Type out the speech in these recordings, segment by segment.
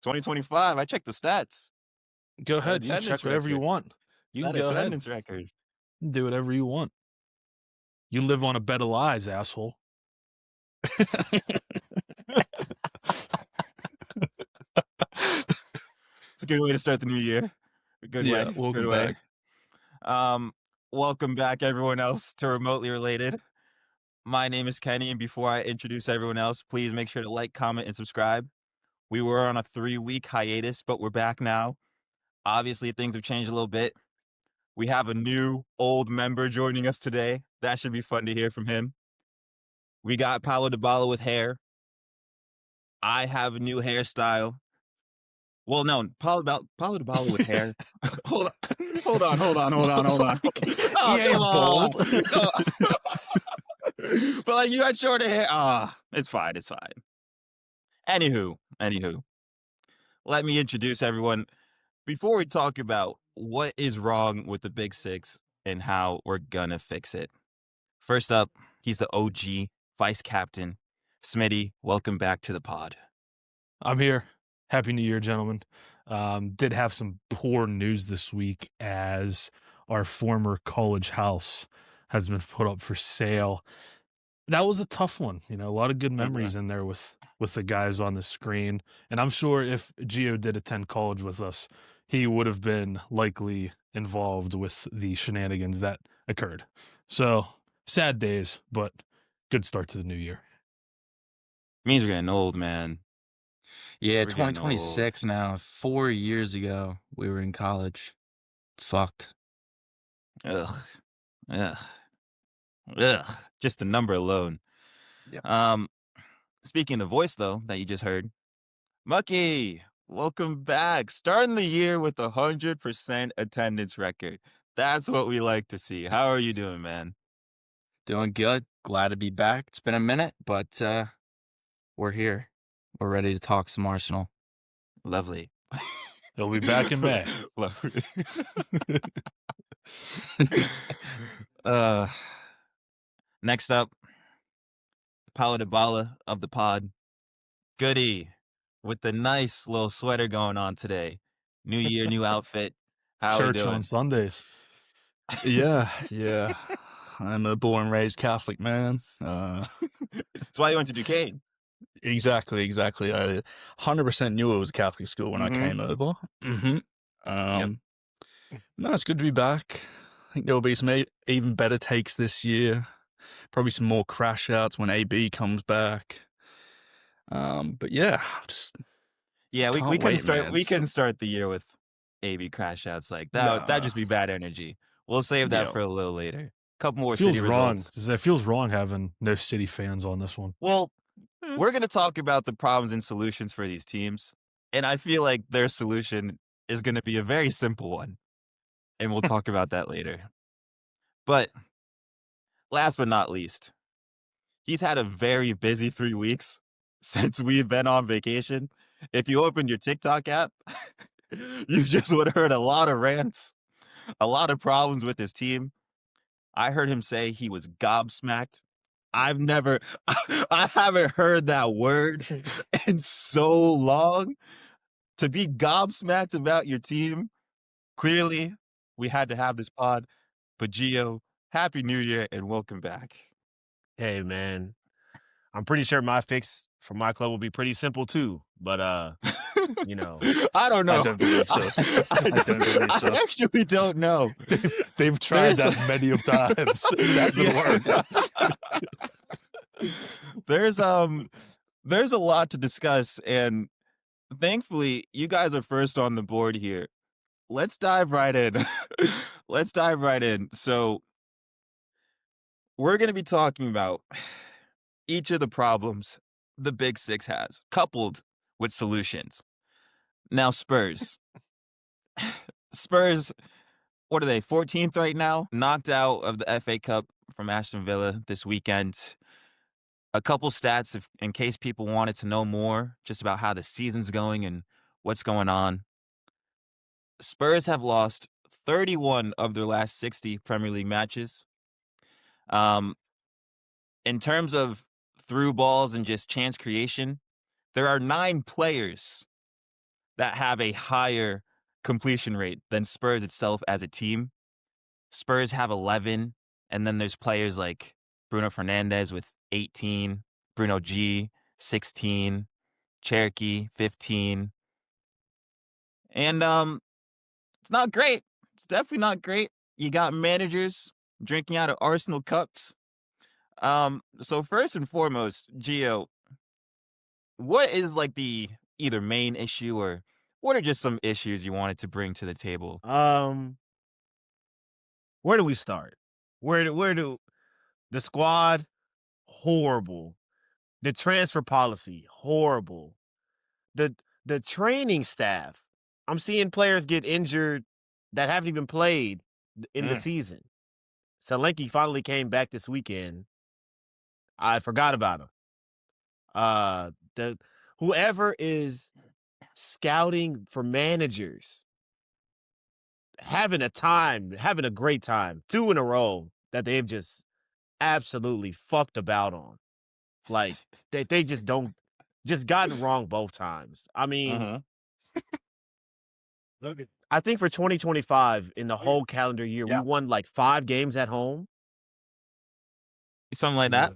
2025. I checked the stats. Go That ahead. You can attendance check whatever you record. want. You can That go ahead. attendance record. Do whatever you want. You live on a bed of lies, asshole. It's a good way to start the new year. A good Yeah, way. welcome Good way. back. Welcome back, everyone else, to Remotely Related. My name is Kenny, and before I introduce everyone else, please make sure to like, comment, and subscribe. We were on a 3-week hiatus, but we're back now. Obviously, things have changed a little bit. We have a new old member joining us today. That should be fun to hear from him. We got Paulo Dybala with hair. I have a new hairstyle. Well, no, Paulo Dybala with hair. hold on. Oh, He ain't come on. bald. But like, you got shorter hair. It's fine. Anywho, let me introduce everyone. Before we talk about what is wrong with the Big Six and how we're gonna fix it. First up, he's the OG vice captain, Smitty. Welcome back to the pod. I'm here. Happy New Year, gentlemen. Did have some poor news this week as our former college house has been put up for sale. That was a tough one. You know, a lot of good memories in there with the guys on the screen. And I'm sure if Gio did attend college with us, he would have been likely involved with the shenanigans that occurred. So sad days, but good start to the new year. Means we're getting old, man. Yeah, We're getting 2026 now. 4 years ago, we were in college. It's fucked. Ugh. Just the number alone. Yep. Speaking of the voice, though, that you just heard, Mucky, welcome back. Starting the year with 100% attendance record. That's what we like to see. How are you doing, man? Doing good. Glad to be back. It's been a minute, but we're here. We're ready to talk some Arsenal. Lovely. He'll be back in May. Lovely. Next up, Paulo Dybala of the pod, Goody, with the nice little sweater going on today. New year, new outfit. How are you Church doing? on Sundays. Yeah. I'm a born and raised Catholic man. That's why you went to Duquesne. Exactly. I 100% knew it was a Catholic school when I came over. No, it's good to be back. I think there'll be some even better takes this year. Probably some more crash outs when AB comes back. But yeah, just we couldn't wait, start. man. We couldn't start the year with AB crash outs like that. Nah. That'd just be bad energy. We'll save that Yeah. for a little later. Couple more Feels City wrong. results. It feels wrong having no City fans on this one. Well, we're gonna talk about the problems and solutions for these teams, and I feel like their solution is gonna be a very simple one, and we'll talk about that later. But last but not least, he's had a very busy 3 weeks since we've been on vacation. If you opened your TikTok app, you just would have heard a lot of rants, a lot of problems with his team. I heard him say he was gobsmacked. I haven't heard that word in so long. To be gobsmacked about your team, clearly we had to have this pod. But Gio, Happy New Year and welcome back. Hey, man. I'm pretty sure my fix for my club will be pretty simple too. But you know, I don't know. I don't believe so. I don't believe so. I actually don't know. They've tried that many of times. It hasn't worked. There's a lot to discuss, and thankfully you guys are first on the board here. Let's dive right in. So we're going to be talking about each of the problems the Big Six has, coupled with solutions. Now, Spurs, what are they, 14th right now? Knocked out of the FA Cup from Aston Villa this weekend. A couple stats in case people wanted to know more just about how the season's going and what's going on. Spurs have lost 31 of their last 60 Premier League matches. In terms of through balls and just chance creation, there are 9 players that have a higher completion rate than Spurs itself as a team. Spurs have 11, and then there's players like Bruno Fernandes with 18, Bruno G, 16, Cherokee, 15. And it's not great. It's definitely not great. You got managers drinking out of Arsenal cups. So first and foremost, Gio, what is like the either main issue or what are just some issues you wanted to bring to the table? Where do we start? Where do the squad horrible. The transfer policy horrible. The training staff. I'm seeing players get injured that haven't even played in the season. Solanke finally came back this weekend. I forgot about him. Whoever is scouting for managers having a great time, 2 in a row that they've just absolutely fucked about on. Like they just gotten wrong both times. I mean, I think for 2025 in the whole calendar year, we won like 5 games at home. Something like that.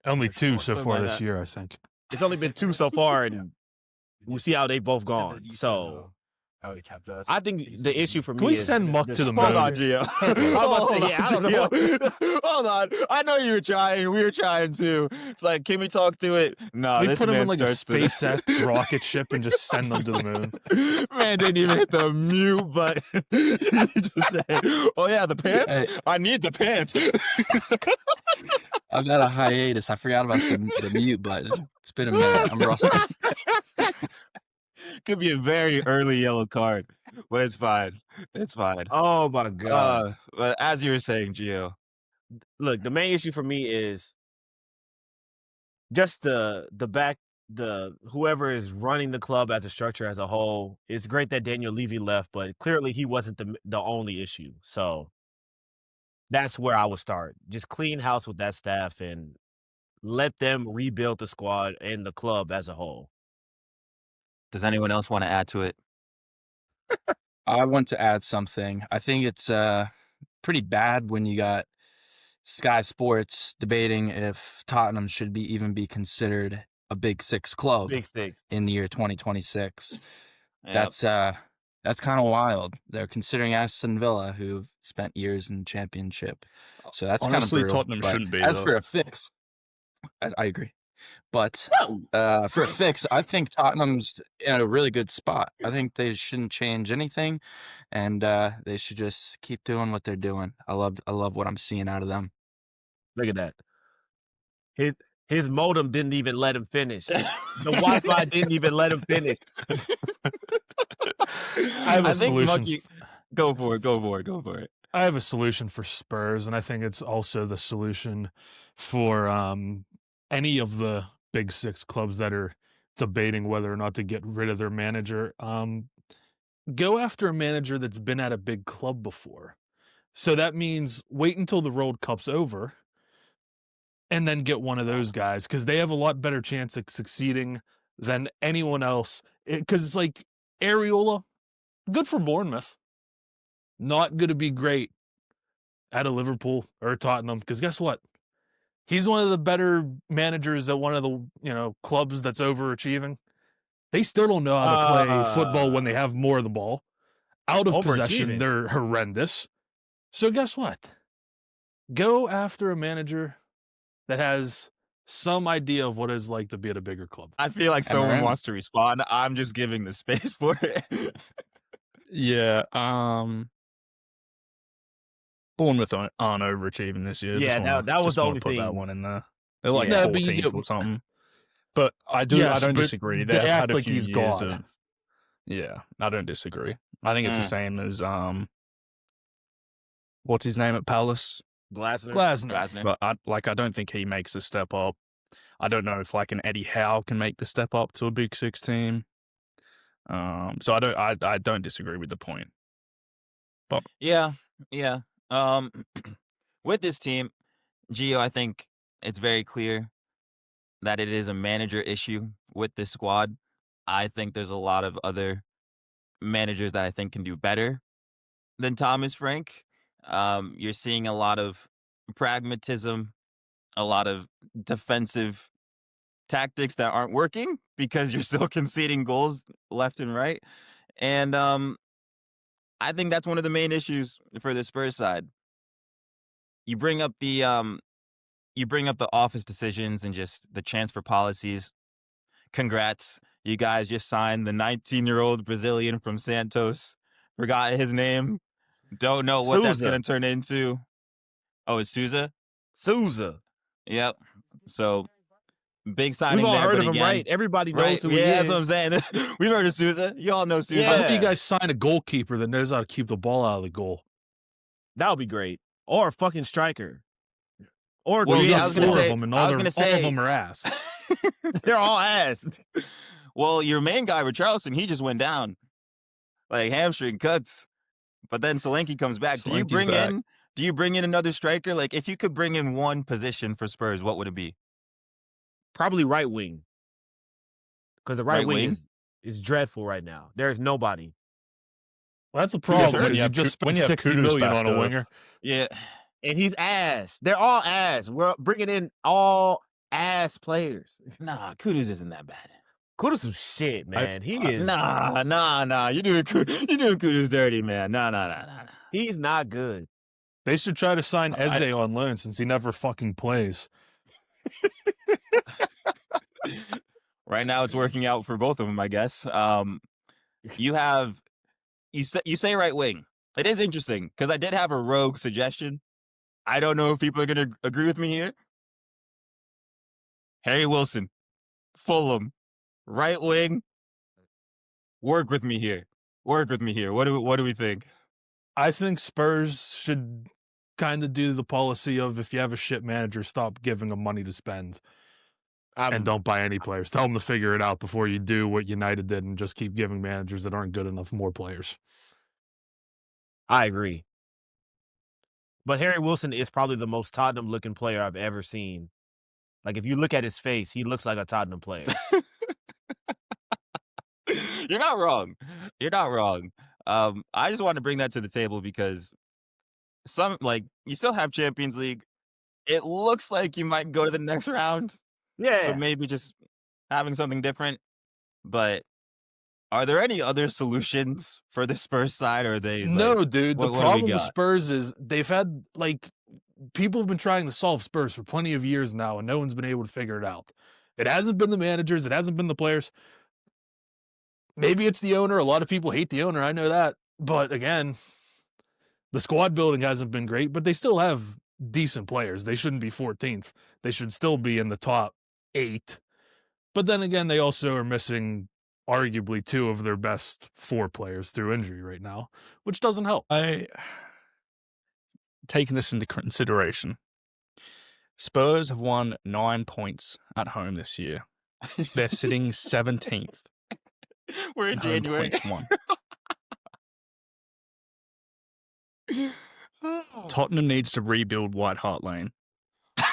Only 2 so Something far like this that. year, I think. It's only been 2 so far, and we'll see how they both gone. So I think the issue for me Can we is send Muck the to the Hold moon? on, Gio. Hold on. I know you were trying. We were trying too. It's like, can we talk through it? No, We this put him man in like a starts to- SpaceX rocket ship and just send them to the moon. Man didn't even hit the mute button. He just said, "Oh yeah, the pants. Hey. I need the pants." I've got a hiatus. I forgot about the mute button. It's been a minute. I'm rusty. Could be a very early yellow card, but it's fine. It's fine. Oh my god! But as you were saying, Gio, Look, the main issue for me is just the whoever is running the club as a structure as a whole. It's great that Daniel Levy left, but clearly he wasn't the only issue. So that's where I would start. Just clean house with that staff and let them rebuild the squad and the club as a whole. does anyone else want to add to it? I want to add something. I think it's pretty bad when you got Sky Sports debating if Tottenham should even be considered a Big Six club Big Six. in the year 2026. Yep. That's kind of wild. They're considering Aston Villa, who've spent years in Championship. So that's kind of Honestly, brutal. Tottenham But shouldn't be, As though. for a fix, I agree. But for a fix, I think Tottenham's in a really good spot. I think they shouldn't change anything, and they should just keep doing what they're doing. I love what I'm seeing out of them. Look at that. His modem didn't even let him finish. The Wi-Fi didn't even let him finish. I have a solution. Go for it. I have a solution for Spurs, and I think it's also the solution for any of the Big Six clubs that are debating whether or not to get rid of their manager. Go after a manager that's been at a big club before. So that means wait until the World Cup's over and then get one of those guys, because they have a lot better chance of succeeding than anyone else. Because it's like Areola, good for Bournemouth. Not going to be great at a Liverpool or a Tottenham, because guess what? He's one of the better managers at one of the clubs that's overachieving. They still don't know how to play football when they have more of the ball. Out of possession, Overachieving. they're horrendous. So guess what? Go after a manager that has some idea of what it's like to be at a bigger club. I feel like someone Around. wants to respond. I'm just giving the space for it. Yeah. Bournemouth aren't overachieving this year. Yeah, Just that was just the wanna only put that thing. one in there. They're like Yeah, but you 14th get- or something. But I Yes, don't but disagree. they They've act had a like few he's years gone. of. Yeah, I don't disagree. I think it's the same as what's his name at Palace. Glasner. Glasner. But I don't think he makes a step up. I don't know if like an Eddie Howe can make the step up to a Big Six team. So I don't disagree with the point. Yeah. With this team, Gio, I think it's very clear that it is a manager issue with this squad. I think there's a lot of other managers that I think can do better than Thomas Frank. You're seeing a lot of pragmatism, a lot of defensive tactics that aren't working because you're still conceding goals left and right. And I think that's one of the main issues for the Spurs side. You bring up the office decisions and just the transfer policies. Congrats. You guys just signed the 19-year-old Brazilian from Santos. Forgot his name. Don't know what that's Souza. going to turn into. Oh, it's Souza? Souza. Yep. So, big signing We've all there, heard but of him, again, right? Everybody knows right? who he Yeah, is. that's what I'm saying. We've heard of Souza. You all know Souza. I hope you Yeah. guys sign a goalkeeper that knows how to keep the ball out of the goal. That would be great. Or a fucking striker. Or Well, Well, you yeah, I got was gonna four say- of them, and I all, was their- gonna all of say- them are ass. they're all ass. Well, your main guy, Richarlison, he just went down. Like hamstring cuts. But then Solanke comes back. Do you Solanke's bring in another striker? Like if you could bring in one position for Spurs, what would it be? Probably right wing. Because the right, Right wing wing? is dreadful right now. There's nobody. Well, that's a Yes, problem sir. when When you you have just Ku- when spent you have 60 Kudus million back, on a though. winger. Yeah. And he's ass. They're all ass. We're bringing in all ass players. Nah, Kudus isn't that bad. Kudus some shit, man. He is. Nah. You're doing Kudus dirty, man. Nah. He's not good. They should try to sign I- Eze on loan since he never fucking plays. Right now, it's working out for both of them, I guess. You say right wing. It is interesting because I did have a rogue suggestion. I don't know if people are going to agree with me here. Harry Wilson, Fulham, right wing. Work with me here. What do we think? I think Spurs should kind of do the policy of if you have a shit manager, stop giving them money to spend and don't buy any players. Tell them to figure it out before you do what United did and just keep giving managers that aren't good enough more players. I agree. But Harry Wilson is probably the most Tottenham looking player I've ever seen. Like if you look at his face, he looks like a Tottenham player. You're not wrong. I just wanted to bring that to the table because you still have Champions League. It looks like you might go to the next round. Yeah. So maybe just having something different. But are there any other solutions for the Spurs side? Or are they No, dude. The what do we problem with got? Spurs is they've had, people have been trying to solve Spurs for plenty of years now, and no one's been able to figure it out. It hasn't been the managers. It hasn't been the players. Maybe it's the owner. A lot of people hate the owner. I know that. But again, the squad building hasn't been great, but they still have decent players. They shouldn't be 14th. They should still be in the top 8. But then again, they also are missing arguably 2 of their best 4 players through injury right now, which doesn't help. Taking this into consideration, Spurs have won 9 points at home this year. They're sitting 17th. We're in and home January. points won. Tottenham needs to rebuild White Hart Lane.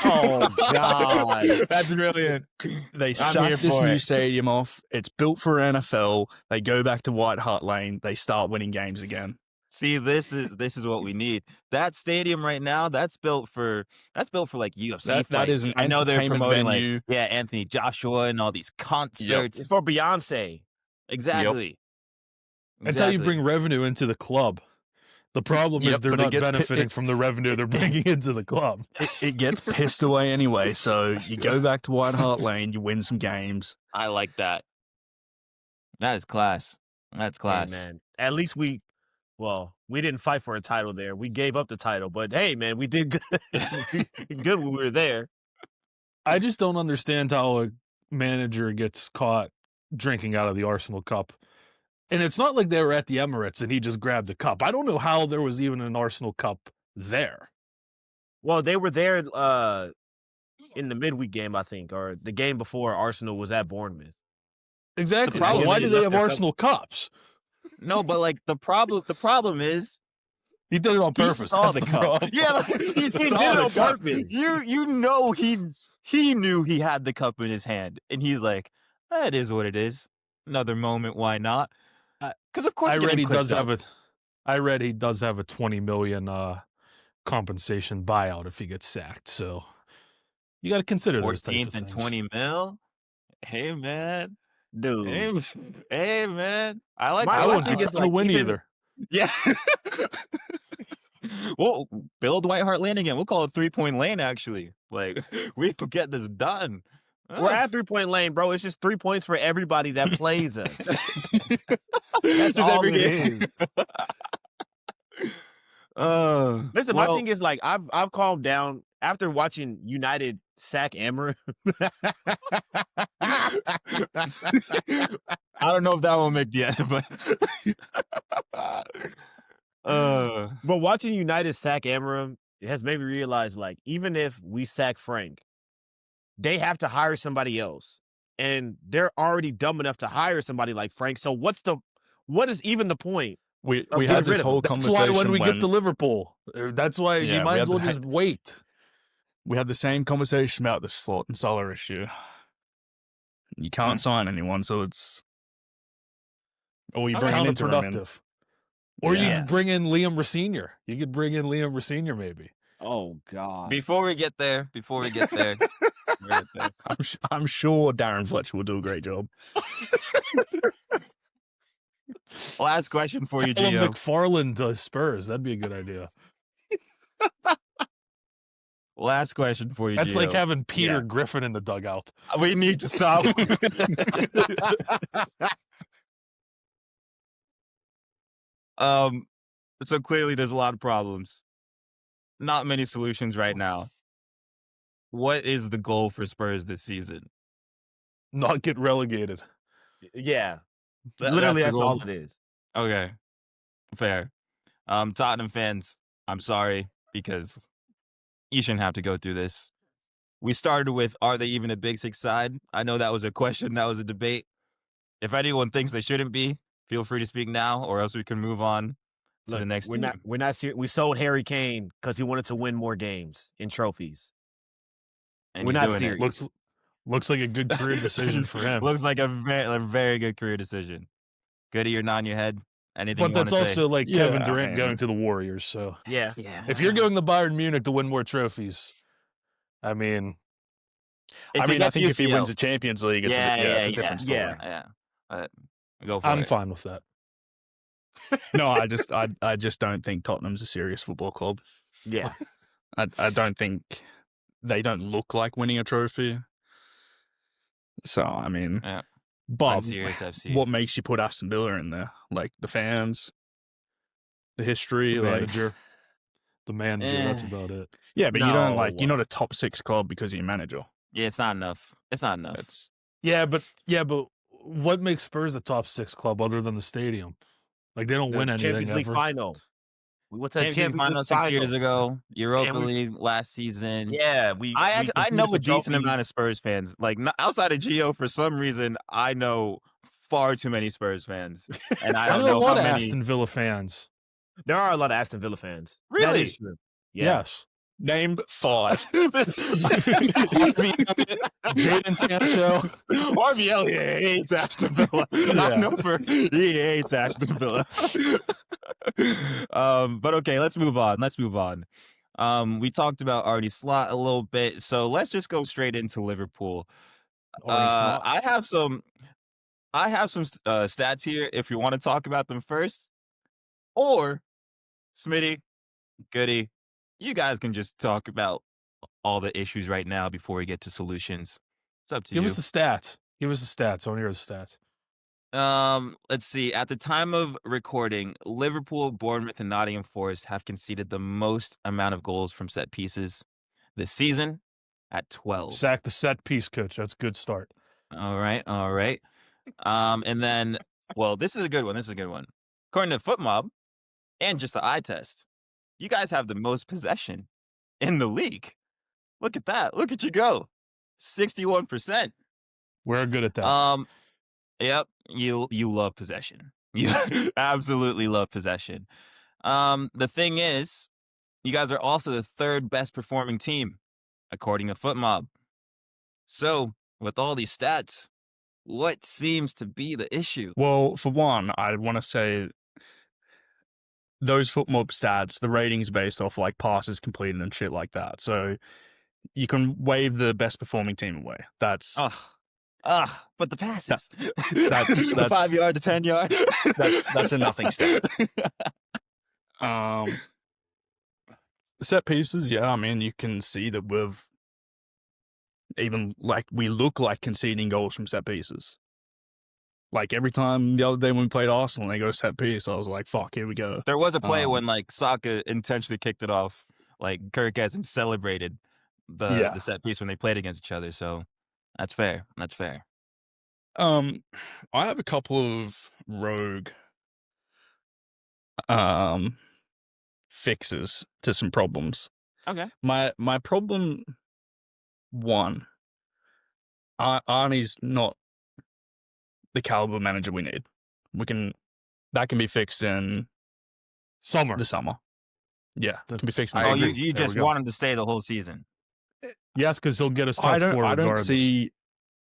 Oh God. That's brilliant. They here sack this for new it. stadium off. It's built for NFL. They go back to White Hart Lane. They start winning games again. See, this is what we need. That stadium right now, that's built for like UFC That fights. is an I know they're entertainment promoting venue. Anthony Joshua and all these concerts. It's for Beyonce. Exactly. That's how you bring revenue into the club. The problem is Yep, they're but it not gets benefiting from the revenue they're bringing into the club. It gets pissed away anyway. So you go back to White Hart Lane. You win some games. I like that. That is class. That's class. Hey, man. At least we didn't fight for a title there. We gave up the title, but hey, man, we did good. Good when we were there. I just don't understand how a manager gets caught drinking out of the Arsenal Cup. And it's not like they were at the Emirates and he just grabbed a cup. I don't know how there was even an Arsenal Cup there. Well, they were there in the midweek game, I think, or the game before Arsenal was at Bournemouth. Exactly. problem Why is do they they left have their cup- Arsenal Cups? No, but like the problem is He did it on he purpose. saw That's the the cup. problem. Yeah, like, he did saw it the on cup. purpose. You know he knew he had the cup in his hand, and he's like, "That is what it is." another moment. Why not? Because of course, I read getting he clipped does up. have it. I read he does have a $20 million compensation buyout if he gets sacked. So you got to consider those types 14th of and things. 20 mil. Hey man, Dude. hey man. I like. My- I I wouldn't thing be is, trying to like, win even- either. Yeah. Well, build White Hart Lane again. We'll call it 3-point lane. Actually, like we could get this done. We're at 3-point lane, bro. It's just 3 points for everybody that plays us. That's all every it game. Listen, my thing is, like, I've calmed down after watching United sack Amarim. I don't know if that will make the end, but But watching United sack Amarim has made me realize, like, even if we sack Frank, they have to hire somebody else, and they're already dumb enough to hire somebody like Frank. So what is even the point? We Of had getting this rid of whole him. That's conversation why when we get to Liverpool, that's why Yeah, you we might had as well the- just wait. we had the same conversation about the slot and Salah issue. You can't sign anyone, so it's or you I bring mean, an interim in. Counterproductive. Or you Yes. could bring in Liam Rosenior. You could bring in Liam Rosenior maybe. Oh God! before we get there, I'm sure Darren Fletcher will do a great job. last question for you, Callum Gio. McFarland to Spurs. That'd be a good idea. Last question for you, That's Gio. like having Peter Yeah. Griffin in the dugout. We need to stop. So clearly there's a lot of problems. Not many solutions right now. What is the goal for Spurs this season? Not get relegated. Yeah, Th- literally, the that's goal? all it is. Okay. Fair. Tottenham fans, I'm sorry because you shouldn't have to go through this. We started with, are they even a Big Six side? I know that was a question, that was a debate. If anyone thinks they shouldn't be, feel free to speak now, or else we can move on to the Look, next we're team. not serious. We sold Harry Kane because he wanted to win more games and trophies. And We're he's not doing it. serious. Looks like a good career decision for him. Looks like a very good career decision. Goody, you're nodding your head. Anything But you want that's to say? also like Yeah, Kevin I Durant mean- going to the Warriors. So Yeah, if you're going to Bayern Munich to win more trophies, I mean, If I he mean, I gets think if he UCL. wins the Champions League, it's it's a different story. yeah. Go for I'm it. fine with that. No, I just don't think Tottenham's a serious football club. yeah. I don't think they don't look like winning a trophy. So I mean, Yeah. but Unserious FC. what makes you put Aston Villa in there? Like the fans, the history, The like manager. The manager, that's Eh. about it. yeah, but you don't No. you're not a top 6 club because of your manager. Yeah, it's not enough. It's not enough. It's Yeah, but what makes Spurs a top 6 club other than the stadium? Like they don't The win anything Champions League ever. final. We went to the Champions League final 6 years ago. Europa And we- League last season. Yeah, I know a competed for decent amount trophies. of Spurs fans. Like outside of Gio, for some reason, I know far too many Spurs fans, and I I don't know a know lot how of many. Aston Villa fans. There are a lot of Aston Villa fans. That Really? is true. Yeah. Yes. name 5. Jaden Sancho. Harvey Elliott hates Aston Villa. I Yeah. know he hates Aston Villa. But okay, let's move on. We talked about Artie Slot a little bit, so let's just go straight into Liverpool. I have some stats here if you want to talk about them first, or Smitty, Goody, you guys can just talk about all the issues right now before we get to solutions. It's up to Give you. us the stats. Give us the stats. I want to hear the stats. Let's see. At the time of recording, Liverpool, Bournemouth, and Nottingham Forest have conceded the most amount of goals from set pieces this season at 12. Sack the set piece coach. That's a good start. All right. And then, well, this is a good one. According to FootMob and just the eye test, you guys have the most possession in the league. Look at that. Look at you go. 61%. We're good at that. Yep, you love possession. You absolutely love possession. The thing is, you guys are also the third best performing team, according to FootMob. So, with all these stats, What seems to be the issue? Well, for one, I want to say those football stats, the ratings based off like passes completed and shit like that. So you can wave the best performing team away. That's But the passes. that's the 5 yard to 10 yard. that's a nothing stat. Set pieces, yeah. I mean, you can see that we look like conceding goals from set pieces. Like every time the other day when we played Arsenal and they go to set piece, I was like, fuck, here we go. There was a play when like Saka intentionally kicked it off, like Kirk hasn't celebrated the set piece when they played against each other. So that's fair. That's fair. I have a couple of rogue fixes to some problems. Okay. My problem one, Arnie's not the caliber manager we need. That can be fixed in Summer. Yeah, can be fixed in Oh, summer. you just want him to stay the whole season. Yes, because he'll get us top 4 regardless.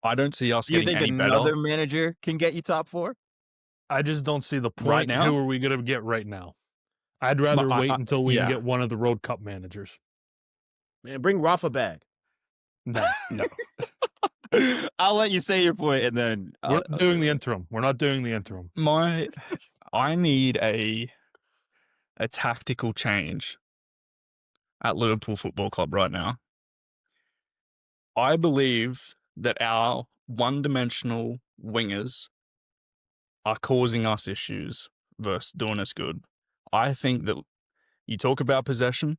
I don't see us You getting think any another better. manager can get you top 4? I just don't see the point. Right now? Who are we going to get right now? I'd rather wait until we can get one of the Road Cup managers. Man, bring Rafa back. No. I'll let you say your point, and then We're doing the interim. We're not doing the interim. I need a tactical change at Liverpool Football Club right now. I believe that our one-dimensional wingers are causing us issues versus doing us good. I think that you talk about possession.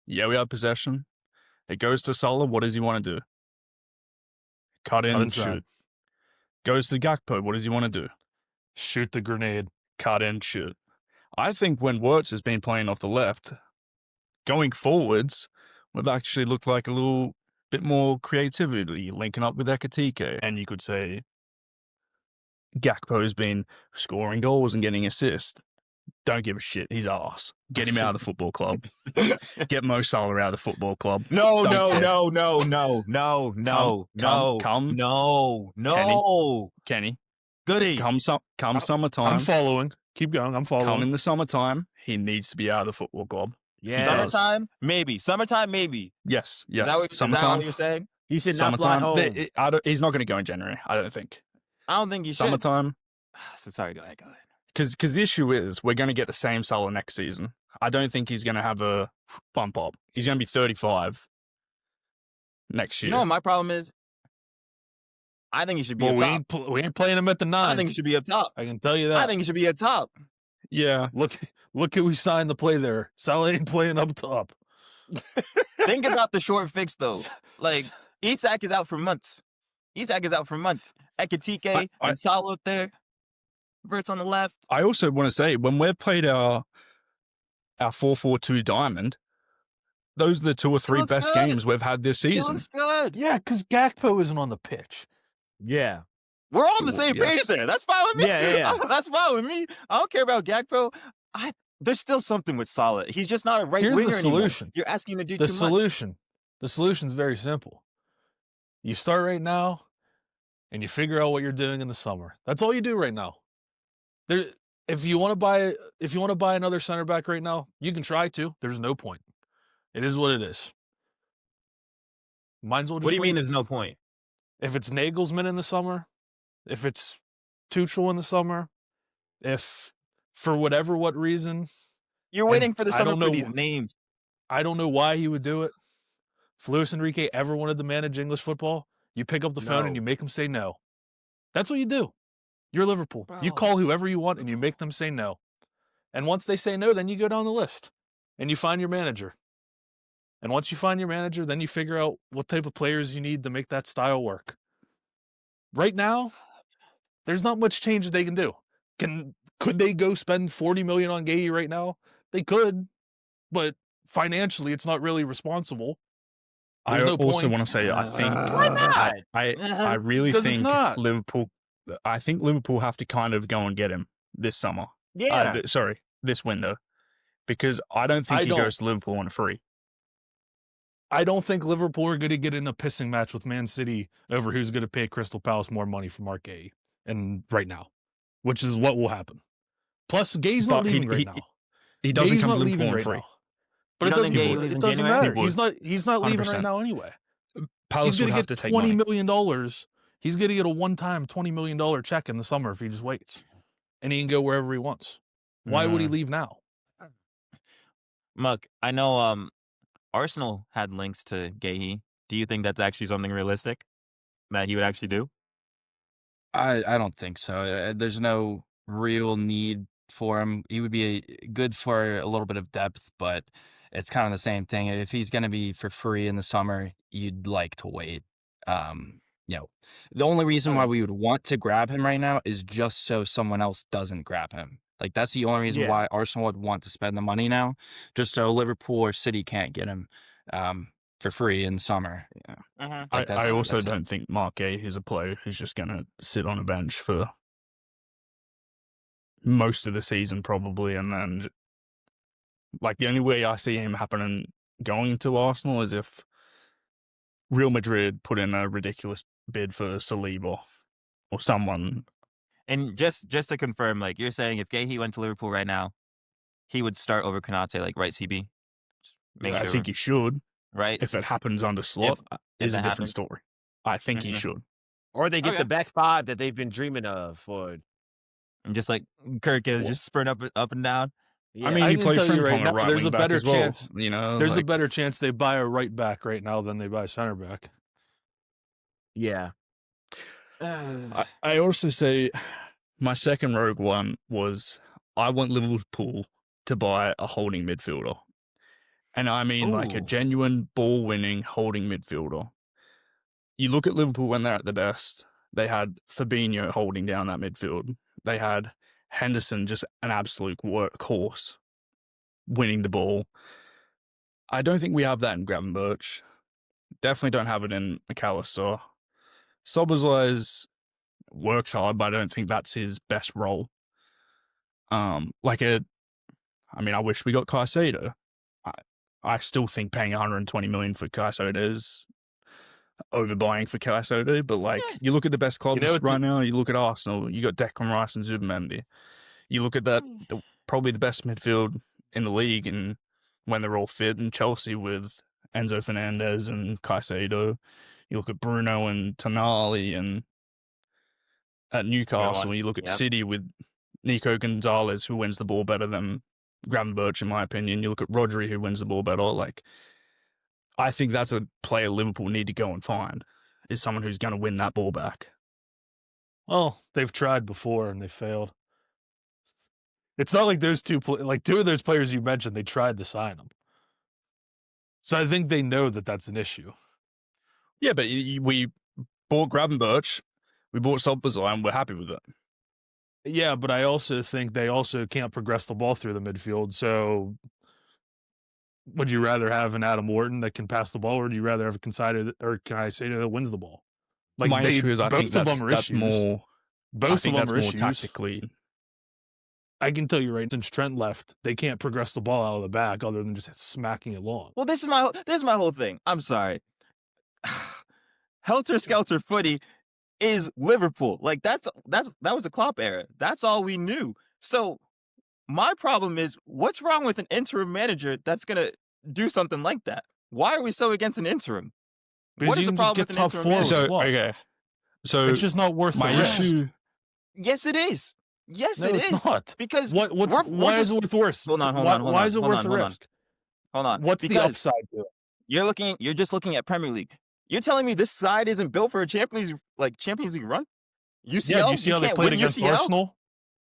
Yeah, we have possession. It goes to Salah. What does he want to do? Cut in and shoot. Goes to Gakpo. What does he want to do? Shoot the grenade. Cut in, shoot. I think when Wirtz has been playing off the left, going forwards, we've actually looked like a little bit more creativity, linking up with Ekatike. And you could say Gakpo's been scoring goals and getting assists. Don't give a shit. He's arse. Get him out of the football club. Get Mo Salah out of the football club. No. Kenny. Goody. Come summertime. I'm following. Keep going. I'm following. Come in the summertime, he needs to be out of the football club. Yeah. Summertime, maybe. Summertime, maybe. Yes. Is that what you're saying? He should not fly home. He's not going to go in January, I don't think. I don't think you should. Summertime. So sorry, go ahead. Because the issue is we're going to get the same Salah next season. I don't think he's going to have a bump up. He's going to be 35 next year. You know what my problem is? I think he should be up top. We ain't playing him at the 9. I think he should be up top. I can tell you that. I think he should be up top. Yeah. Look who we signed to play there. Salah ain't playing up top. Think about the short fix, though. Like, Isak is out for months. Ekatike and Salah up there. Verts on the left. I also want to say, when we've played our 4-4-2 diamond, those are the 2 or 3 best games we've had this season. It looks good. Yeah, because Gakpo isn't on the pitch. Yeah. We're all on the same page there. That's fine with me. Yeah. That's fine with me. I don't care about Gakpo. There's still something with Salah. He's just not a right winger Here's the solution. anymore. You're asking him to do too much. The solution's very simple. You start right now, and you figure out what you're doing in the summer. That's all you do right now. If you want to buy another center back right now, you can try to. There's no point. It is what it is. Might as well just What do you mean wait. there's no point? If it's Nagelsmann in the summer, if it's Tuchel in the summer, if for what reason. You're waiting for the I summer don't for know- these names. I don't know why he would do it. If Luis Enrique ever wanted to manage English football, you pick up the phone and you make him say no. That's what you do. You're Liverpool. You call whoever you want and you make them say no. And once they say no, then you go down the list and you find your manager. And once you find your manager, then you figure out what type of players you need to make that style work. Right now, there's not much change that they can do. Could they go spend $40 million on Gay right now? They could, but financially, it's not really responsible. There's I no also point. want to say, I think Why not? I really Because it's think not. Liverpool. I think Liverpool have to kind of go and get him this summer. Yeah. This window, because I don't think he goes to Liverpool on a free. I don't think Liverpool are going to get in a pissing match with Man City over who's going to pay Crystal Palace more money for Mark Gay, and right now, which is what will happen. Plus, Gay's not But leaving right now. he doesn't Gay's come not to leaving Liverpool on right free. now. But You it don't think doesn't, Gay it leaves in doesn't January? matter. He would. He's not leaving right 100%. now anyway. Palace He's going would to have get to take $20 money. million. He's going to get a one-time $20 million check in the summer if he just waits. And he can go wherever he wants. Why would he leave now? Muck, I know Arsenal had links to Gahey. Do you think that's actually something realistic that he would actually do? I don't think so. There's no real need for him. He would be good for a little bit of depth, but it's kind of the same thing. If he's going to be for free in the summer, you'd like to wait. The only reason why we would want to grab him right now is just so someone else doesn't grab him. Like, that's the only reason why Arsenal would want to spend the money now, just so Liverpool or City can't get him for free in summer. Uh-huh. Like, I also that's it. don't think Mark Gay is a player who's just going to sit on a bench for most of the season, probably. And then, like, the only way I see him happening going to Arsenal is if Real Madrid put in a ridiculous bid for Saliba or someone. And just to confirm, like, you're saying if Gahey went to Liverpool right now, he would start over Konate, like, right, CB? Just make I sure, think he should. right? If it happens under Slot, is a that different happens. story. I think he Mhm. should. Or they get Okay. the back five that they've been dreaming of for. And just like Kirk is just sprint up and down. Yeah. I mean, I he can plays tell you Frimpong right at now, right there's wing a back better as well, chance. you know, There's a like, better chance they buy a right back right now than they buy a center back. yeah. I also say my second rogue one was I want Liverpool to buy a holding midfielder. And I mean like a Ooh. genuine ball-winning holding midfielder. You look at Liverpool when they're at the best, they had Fabinho holding down that midfield. They had Henderson, just an absolute workhorse, winning the ball. I don't think we have that in Gravenberch. Definitely don't have it in McAllister. Szoboszlai works hard, but I don't think that's his best role. I wish we got Caicedo. I still think paying 120 million for Caicedo is overbuying for Caicedo, but like you look at the best clubs right now, you look at Arsenal, you got Declan Rice and Zubimendi. You look at that, probably the best midfield in the league, and when they're all fit, in Chelsea with Enzo Fernandez and Caicedo. You look at Bruno and Tonali, and at Newcastle, you look at City with Nico Gonzalez, who wins the ball better than Gravenberch, in my opinion. You look at Rodri, who wins the ball better. Like, I think that's a player Liverpool need to go and find, is someone who's going to win that ball back. Well, they've tried before and they failed. It's not like those two of those players you mentioned, they tried to sign them. So I think they know that that's an issue. Yeah, but we bought Gravenberch, we bought Szoboszlai, and we're happy with it. Yeah, but I also think they also can't progress the ball through the midfield. So would you rather have an Adam Wharton that can pass the ball, or would you rather have a Caicedo that wins the ball? Like, my issue is I think both of them are that's issues. more. Both I of think them that's are more issues. tactically. I can tell you right, since Trent left, they can't progress the ball out of the back other than just smacking it long. Well, this is my whole thing. I'm sorry. Helter Skelter footy is Liverpool. Like that was the Klopp era. That's all we knew. So my problem is, what's wrong with an interim manager that's gonna do something like that? Why are we so against an interim? Because What is you the can just problem get with an top interim four with manager? Slot. Okay, so It's just not worth my the risk. issue. Yes, it is. Yes, No, it it's is. not. Because Why is it worth the risk? Hold on. Why is it worth the risk? Hold on. What's the Because upside to it? You're just looking at Premier League. You're telling me this side isn't built for a Champions League run? UCL? Yeah, did you see how they can't played win against UCL? Arsenal?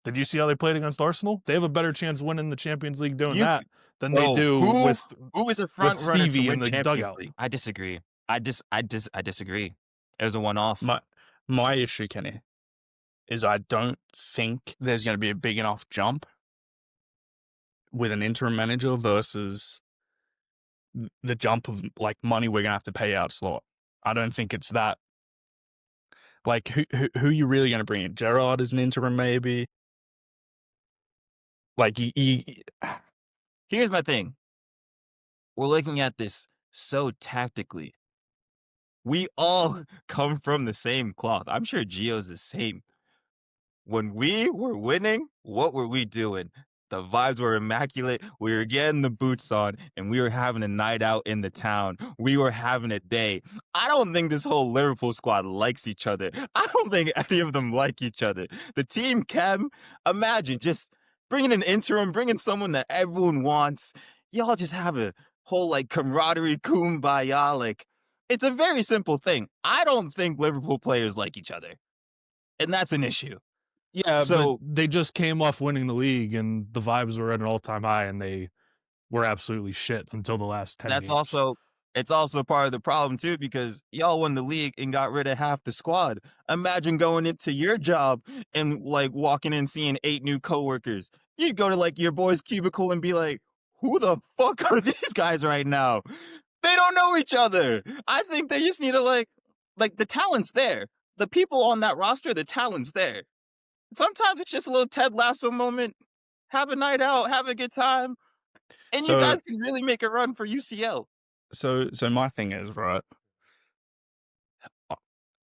Did you see how they played against Arsenal? They have a better chance winning the Champions League doing that than they do with who is a front runner Stevie to win in the Champions dugout. League? I disagree. I disagree. It was a one-off. My issue, Kenny, is I don't think there's going to be a big enough jump with an interim manager versus the jump of like money we're going to have to pay out Slot. I don't think it's that. Like, who are you really going to bring in? Gerrard as an interim, maybe? Like, Here's my thing. We're looking at this so tactically. We all come from the same cloth. I'm sure Gio's the same. When we were winning, what were we doing? The vibes were immaculate. We were getting the boots on, and we were having a night out in the town. We were having a day. I don't think this whole Liverpool squad likes each other. I don't think any of them like each other. The team chem, imagine just bringing an interim, bringing someone that everyone wants. Y'all just have a whole like camaraderie, kumbaya. Like, it's a very simple thing. I don't think Liverpool players like each other, and that's an issue. Yeah, So but they just came off winning the league, and the vibes were at an all-time high, and they were absolutely shit until the last 10 that's games. it's also part of the problem too, because y'all won the league and got rid of half the squad. Imagine going into your job and like walking in seeing 8 new coworkers. You'd go to like your boy's cubicle and be like, who the fuck are these guys right now? They don't know each other. I think they just need to like the talent's there. The people on that roster, the talent's there. Sometimes it's just a little Ted Lasso moment. Have a night out, have a good time, and you guys can really make a run for UCL. So my thing is, right,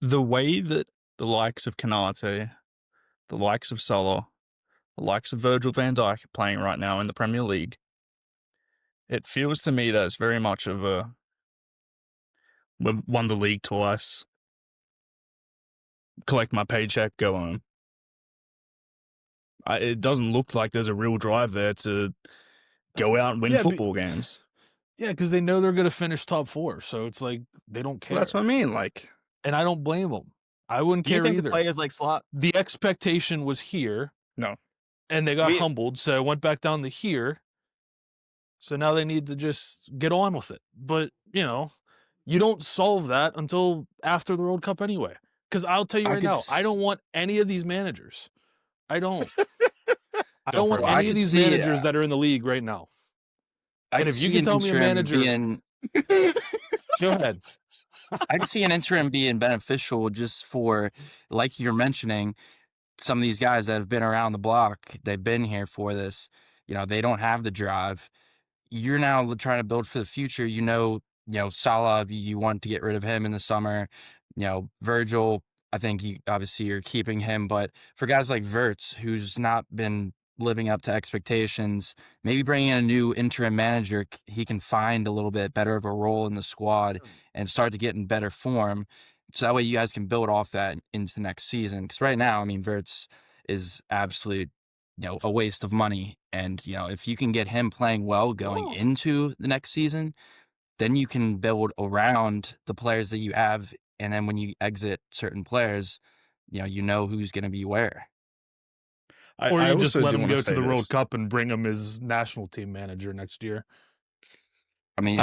the way that the likes of Canate, the likes of Salah, the likes of Virgil van Dijk are playing right now in the Premier League, it feels to me that it's very much of a, we've won the league twice, collect my paycheck, go home. It doesn't look like there's a real drive there to go out and win football games. Yeah, because they know they're going to finish top 4, so it's like they don't care. Well, that's what I mean. Like, and I don't blame them. I wouldn't Do you care think either. the players like Slot? The expectation was here. No. And they got humbled, so it went back down to here. So now they need to just get on with it. But, you know, you don't solve that until after the World Cup anyway. Because I'll tell you right now, I don't want any of these managers. I don't. I don't want any of these managers that are in the league right now. And if you can tell me a manager... Go ahead. I could see an interim being beneficial just for, like you're mentioning, some of these guys that have been around the block. They've been here for this. You know, they don't have the drive. You're now trying to build for the future. You know, Salah, you want to get rid of him in the summer. You know, Virgil, I think you're keeping him. But for guys like Wirtz, who's not been living up to expectations, maybe bringing in a new interim manager, he can find a little bit better of a role in the squad and start to get in better form. So that way you guys can build off that into the next season. Because right now, I mean, Wirtz is absolute, a waste of money. And, if you can get him playing well going into the next season, then you can build around the players that you have. And then when you exit certain players, you know who's going to be where. Or you just let him go to the World Cup and bring him as national team manager next year. I mean,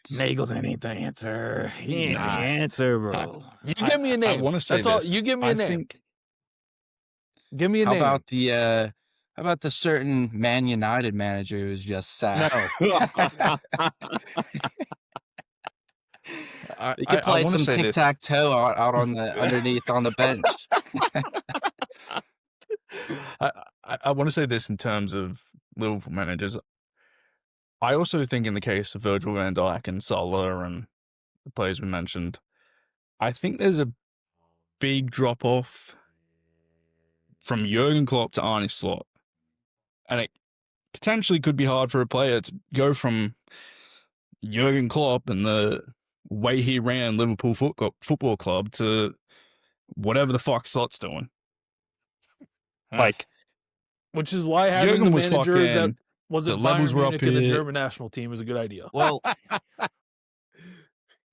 Nagelson ain't the answer. He ain't the answer, bro. You give me a name. I want to say That's all. You give me a name. Give me a name. How about the certain Man United manager who's just sad? No. You could play some tic-tac-toe out on the underneath on the bench. I want to say this in terms of Liverpool managers. I also think in the case of Virgil van Dijk and Salah and the players we mentioned, I think there's a big drop-off from Jurgen Klopp to Arne Slot. And it potentially could be hard for a player to go from Jurgen Klopp and the way he ran Liverpool Football Club to whatever the fuck Slot's doing. Like, which is why having Jurgen the was manager fucking, that was at the levels Bayern were Munich up in the here. German national team is a good idea. Well,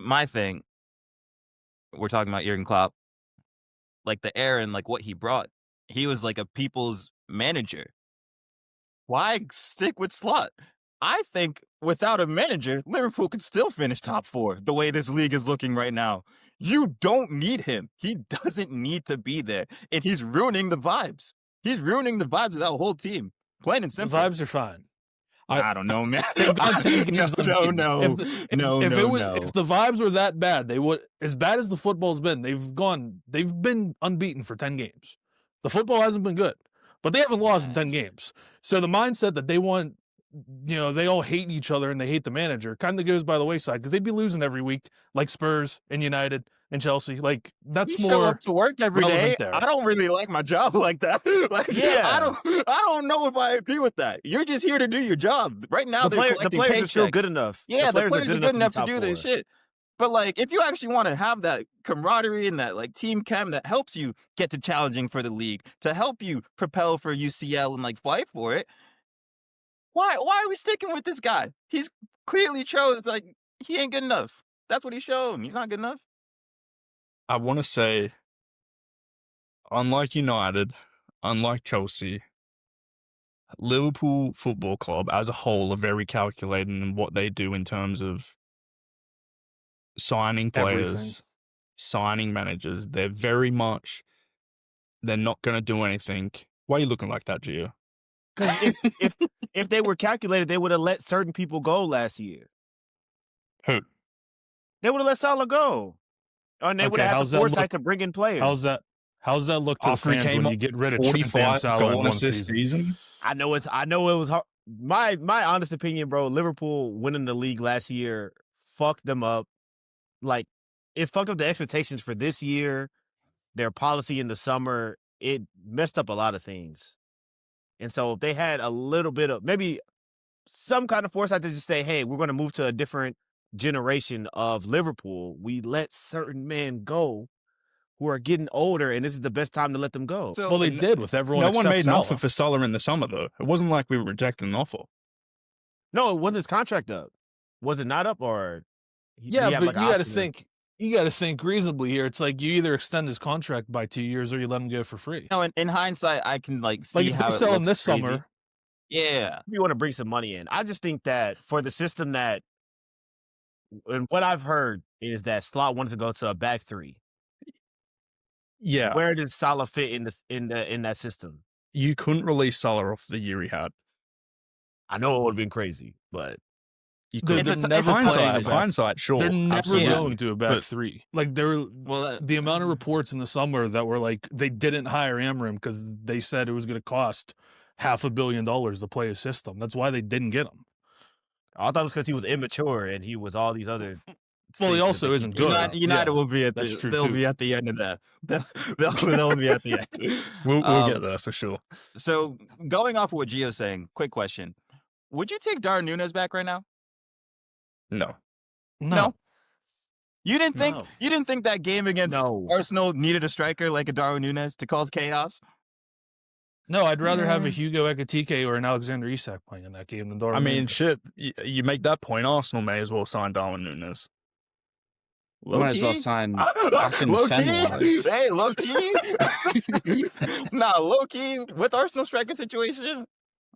my thing, we're talking about Jurgen Klopp, like the air and like what he brought. He was like a people's manager. Why stick with Slot? I think without a manager, Liverpool could still finish top 4 the way this league is looking right now. You don't need him. He doesn't need to be there. And he's ruining the vibes. He's ruining the vibes of that whole team. Plain and simple. The vibes are fine. I don't know, man. They've gone 10 games unbeaten. No. If the vibes were that bad, they would, as bad as the football's been, they've been unbeaten for 10 games. The football hasn't been good, but they haven't lost in 10 games. So the mindset that they want they all hate each other and they hate the manager, kind of goes by the wayside because they'd be losing every week, like Spurs and United and Chelsea. Like that's You show more up to work every day. relevant there. I don't really like my job like that. Like, Yeah. I don't know if I agree with that. You're just here to do your job. Right now, The they're players collecting are still paychecks. good enough. Yeah, the players are good enough to top do this 4. shit. But like, if you actually want to have that camaraderie and that like team chem that helps you get to challenging for the league, to help you propel for UCL and like fight for it, why are we sticking with this guy? He's clearly shown it's like he ain't good enough. That's what he's shown. He's not good enough. I want to say, unlike United, unlike Chelsea, Liverpool Football Club as a whole are very calculated in what they do in terms of signing players, Everything. signing managers. They're very much, they're not going to do anything. Why are you looking like that, Gio? Because if they were calculated, they would have let certain people go last year. Who? They would have let Salah go. And they would Okay, have had how's the that foresight look? to bring in players. How's that look to After the he fans came when up you get rid of Trent and 45 Salah in goal one assist season? I know it was hard. My honest opinion, bro, Liverpool winning the league last year fucked them up. Like, it fucked up the expectations for this year, their policy in the summer. It messed up a lot of things. And so if they had a little bit of, maybe some kind of foresight to just say, hey, we're going to move to a different generation of Liverpool. We let certain men go who are getting older, and this is the best time to let them go. So, Well, they did with everyone No one except made an Salah. offer for Salah in the summer, though. It wasn't like we were rejecting an offer. No, it wasn't his contract up. Was it not up, or Yeah, he had but like an you got to option? think reasonably here. It's like you either extend his contract by 2 years or you let him go for free. no, in hindsight, I can like see Like if how they it sell him looks this crazy. summer, Yeah. If you want to bring some money in, I just think that for the system that, and what I've heard is that Slot wanted to go to a back three. Yeah, Where does Salah fit in that system? you couldn't release Salah off the year he had. I know it would have been crazy, but You They're- couldn't. they're never playing a hindsight, back- hindsight, sure. they're never absolutely. going to a back But- three. Like there, Well, the amount of reports in the summer that were like they didn't hire Amram because they said it was going to cost $500 million to play his system. That's why they didn't get him. I thought it was because he was immature and he was all these other. Well, he things also that they isn't keep good. bringing United, up. United Yeah, will be at that's true, they'll too. be at the end of that. They'll be at the end. We'll get there for sure. So going off of what Gio's saying, quick question: would you take Darwin Núñez back right now? No. No. You didn't think No. you didn't think that game against No. Arsenal needed a striker like a Darwin Núñez to cause chaos? No, I'd rather have a Yeah. Hugo Ekitike or an Alexander Isak playing in that game than Darwin. I mean, Núñez. shit, you make that point, Arsenal may as well sign Darwin Núñez. Might as well Low-key? sign fucking Low-key? Fenway. Hey, low key. Nah, low key with Arsenal striker situation,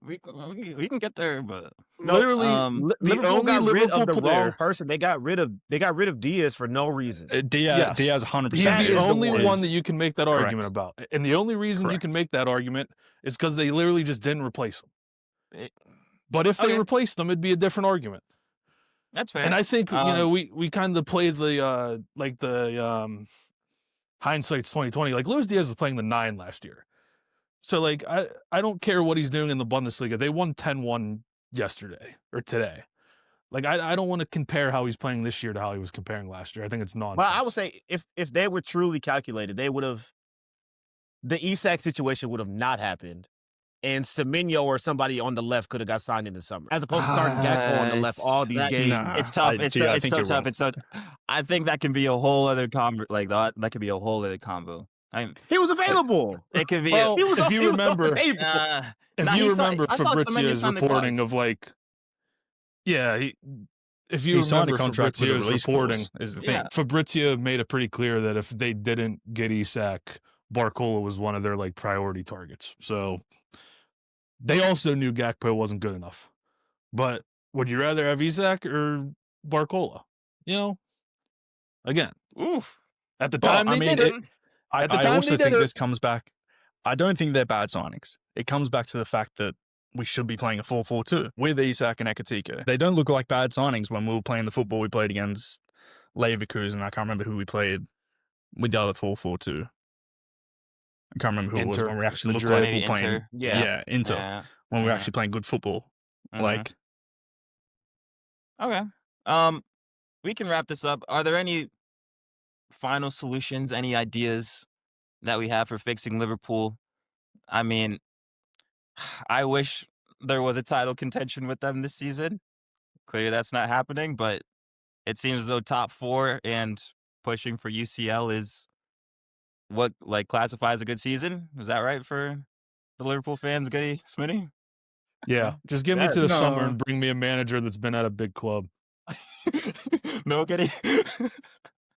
we can get there, but literally, the Liverpool only got rid Liverpool of the player. wrong person. They got rid of Diaz for no reason. Diaz, Yes. 100%. He's That the is the only worst. one that you can make that Correct. argument about. And the only reason you Correct. can make that argument is because they literally just didn't replace him. But if they Okay. replaced them, it'd be a different argument. that's fair. And I think Um, we kind of play the hindsight's 2020. Like Luis Diaz was playing the 9 last year, so like I don't care what he's doing in the Bundesliga. They won 10-1 yesterday or today. Like I don't want to compare how he's playing this year to how he was comparing last year. I think it's nonsense. Well, I would say if they were truly calculated, they would have. The Isak situation would have not happened, and Semenyo or somebody on the left could have got signed in the summer, as opposed to starting Gakpo on the left all these games. Nah. it's tough. I It's think so you're tough. wrong. It's so. I think that can be a whole other combo. Like that could be a whole other combo. He was available. It could be. Well, He was if you he was remember- available. if Nah, you he signed- remember I thought Semenyo Fabrizio's signed the reporting clause. of like, yeah, if you He signed a remember contract with a Fabrizio's release reporting, clause, is the Yeah. thing. Fabrizio made it pretty clear that if they didn't get Isak, Barcola was one of their like priority targets. So they also knew Gakpo wasn't good enough. But would you rather have Isak or Barcola? You know, again, Oof. at the Well, time I they mean, didn't. At the I time also they think did it. this comes back. I don't think they're bad signings. It comes back to the fact that we should be playing a 4-4-2 with Isak and Ekitike. They don't look like bad signings when we were playing the football we played against Leverkusen. I can't remember who we played with the other 4-4-2. I can't remember who it was Inter, when we actually looked Madrid. like we were Maybe playing. Inter. Yeah. Inter. Yeah. When we were Yeah. actually playing good football. Mhm. Like, Okay. We can wrap this up. Are there any final solutions, any ideas that we have for fixing Liverpool? I mean, I wish there was a title contention with them this season. Clearly that's not happening, but it seems as though top 4 and pushing for UCL is what like classifies a good season. Is that right for the Liverpool fans, Goody, Smitty? Yeah, just give me That- to the summer no. and bring me a manager that's been at a big club. No, Goody?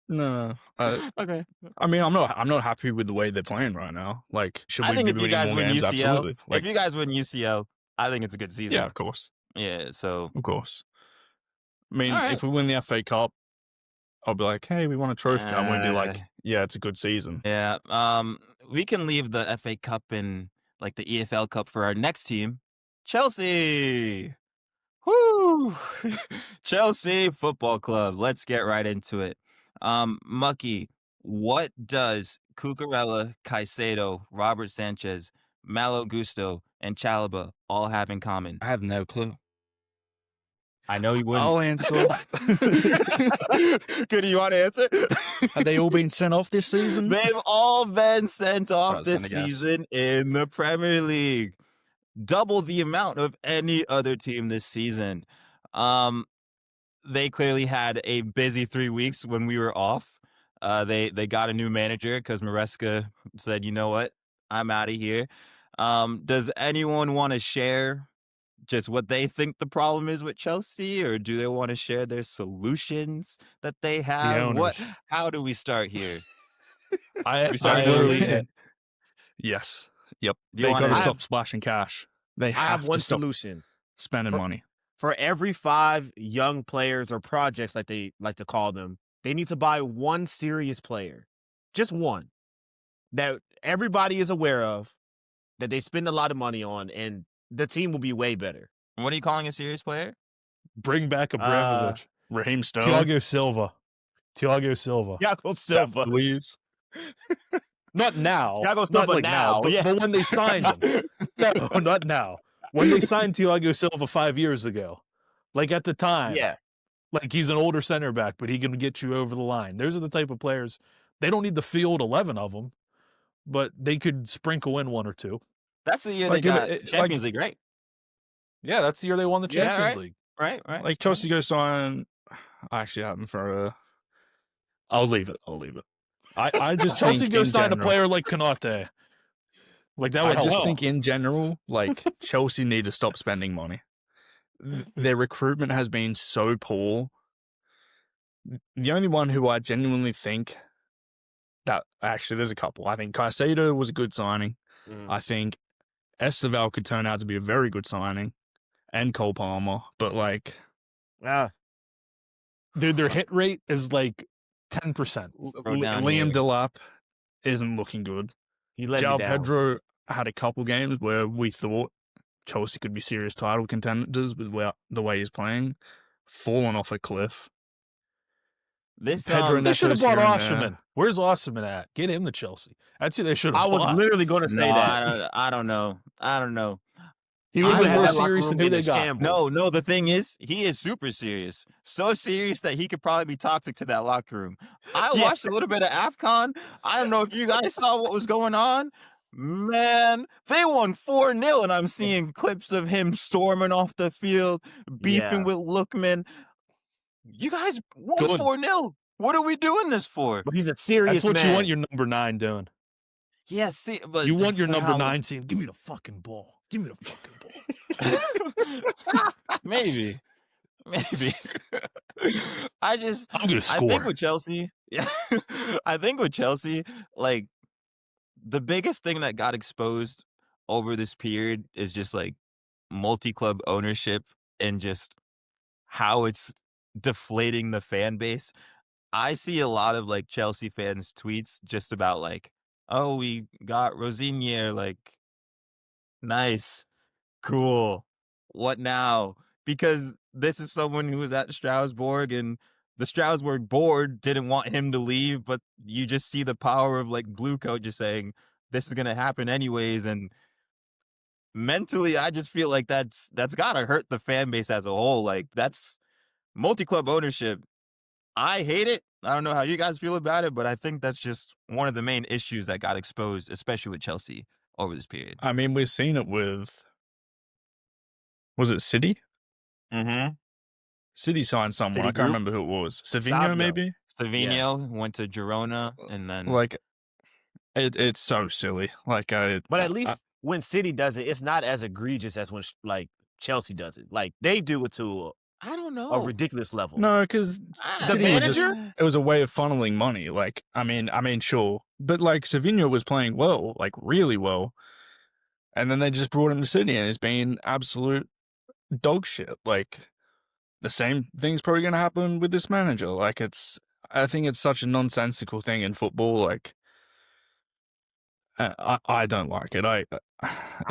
no. Okay. I mean, I'm not happy with the way they're playing right now. Like, should I we think be if you winning guys more win games? UCL, Absolutely. Like, if you guys win UCL, I think it's a good season. yeah, of course, Yeah, so of course. I mean, All right. if we win the FA Cup, I'll be like, hey, we won a trophy. I won't be Uh, like, yeah, it's a good season. yeah. We can leave the FA Cup and like the EFL Cup for our next team, Chelsea. Whoo! Chelsea Football Club. Let's get right into it. Mucky, what does Cucurella, Caicedo, Robert Sanchez, Malo Gusto, and Chalaba all have in common? I have no clue. I know you wouldn't. I'll answer. Good, you want to answer? Have they all been sent off this season? They've all been sent I off was this gonna guess. season in the Premier League. Double the amount of any other team this season. They clearly had a busy 3 weeks when we were off. They got a new manager because Maresca said, you know what, I'm out of here. Does anyone want to share just what they think the problem is with Chelsea, or do they want to share their solutions that they have? owners. How do we start here? I We start That's with literally Louise? it. Yes. Yep. Do you They wanna- got to I stop have- splashing cash. They I have have one to stop solution. spending money. For every 5 young players or projects, like they like to call them, they need to buy one serious player, just one that everybody is aware of, that they spend a lot of money on, and the team will be way better. What are you calling a serious player? Bring back Abramovich. Raheem Sterling. Thiago Silva. Thiago Silva. Thiago Silva. Luiz. Not now. Thiago Not Silva like now, but, yeah. but when they signed him. No, not now. When they signed Thiago Silva 5 years ago. Like at the time. Yeah. Like he's an older center back, but he can get you over the line. Those are the type of players. They don't need the field 11 of them, but they could sprinkle in 1 or 2. That's the year Like, they got it- Champions League, right? Yeah, that's the year they won the Yeah, Champions right. League. Right. Like Chelsea go sign. I actually have them for a. I'll leave it. I just Chelsea think go in sign a general- player like Kanate. Like that would I help. just think in general, like Chelsea need to stop spending money. Their recruitment has been so poor. The only one who I genuinely think that actually there's a couple. I think Caicedo was a good signing. I think Esteval could turn out to be a very good signing, and Cole Palmer. But like, Ah, Dude, their hit rate is like 10%. Wrote down Liam here. Delap isn't looking good. he let João me down. Pedro had a couple games where we thought Chelsea could be serious title contenders with the way he's playing. Fallen off a cliff. This Pedro and They should have Neto's bought here and there. Osherman. Where's Osherman at? Get him to Chelsea. That's who they should have I was bought. literally going to say No, that. I don't know. He would I have been had more that locker serious room than who in they a got. shambles. No, the thing is, he is super serious. So serious that he could probably be toxic to that locker room. I Yeah. watched a little bit of AFCON. I don't know if you guys saw what was going on. Man, they won 4-0, and I'm seeing clips of him storming off the field, beefing Yeah. with Lookman. You guys won Good. 4-0. What are we doing this for? But he's a serious That's what man. you want your number 9 doing. Yeah, see, but You want your for number how- 9 saying, give me the fucking ball. Give me the fucking ball. Maybe. I just I'm going to I think score. with Chelsea, I think with Chelsea, like the biggest thing that got exposed over this period is just like multi-club ownership and just how it's deflating the fan base. I see a lot of like Chelsea fans tweets just about like, oh, we got Rosigne, like nice, cool. What now? Because this is someone who was at Strasbourg, and the Strasbourg board didn't want him to leave, but you just see the power of like Blue Coat just saying this is gonna happen anyways, and mentally, I just feel like that's gotta hurt the fan base as a whole. Like, that's multi-club ownership. I hate it. I don't know how you guys feel about it, but I think that's just one of the main issues that got exposed, especially with Chelsea over this period. I mean, we've seen it with, was it City? Mm-hmm. City signed someone. City I can't Group? remember who it was. Savinho, Savio. maybe? Savinho went to Girona, and then Like, it's so silly. Like, But at least when City does it, it's not as egregious as when like Chelsea does it. Like they do it to I don't know. a ridiculous level. no, because Ah, The manager? it was a way of funneling money. Like, I mean, sure, but like Savinho was playing well, like really well, and then they just brought him to City, and he's been absolute dog shit. Like, the same thing's probably going to happen with this manager. Like, I think it's such a nonsensical thing in football. Like, I don't like it. I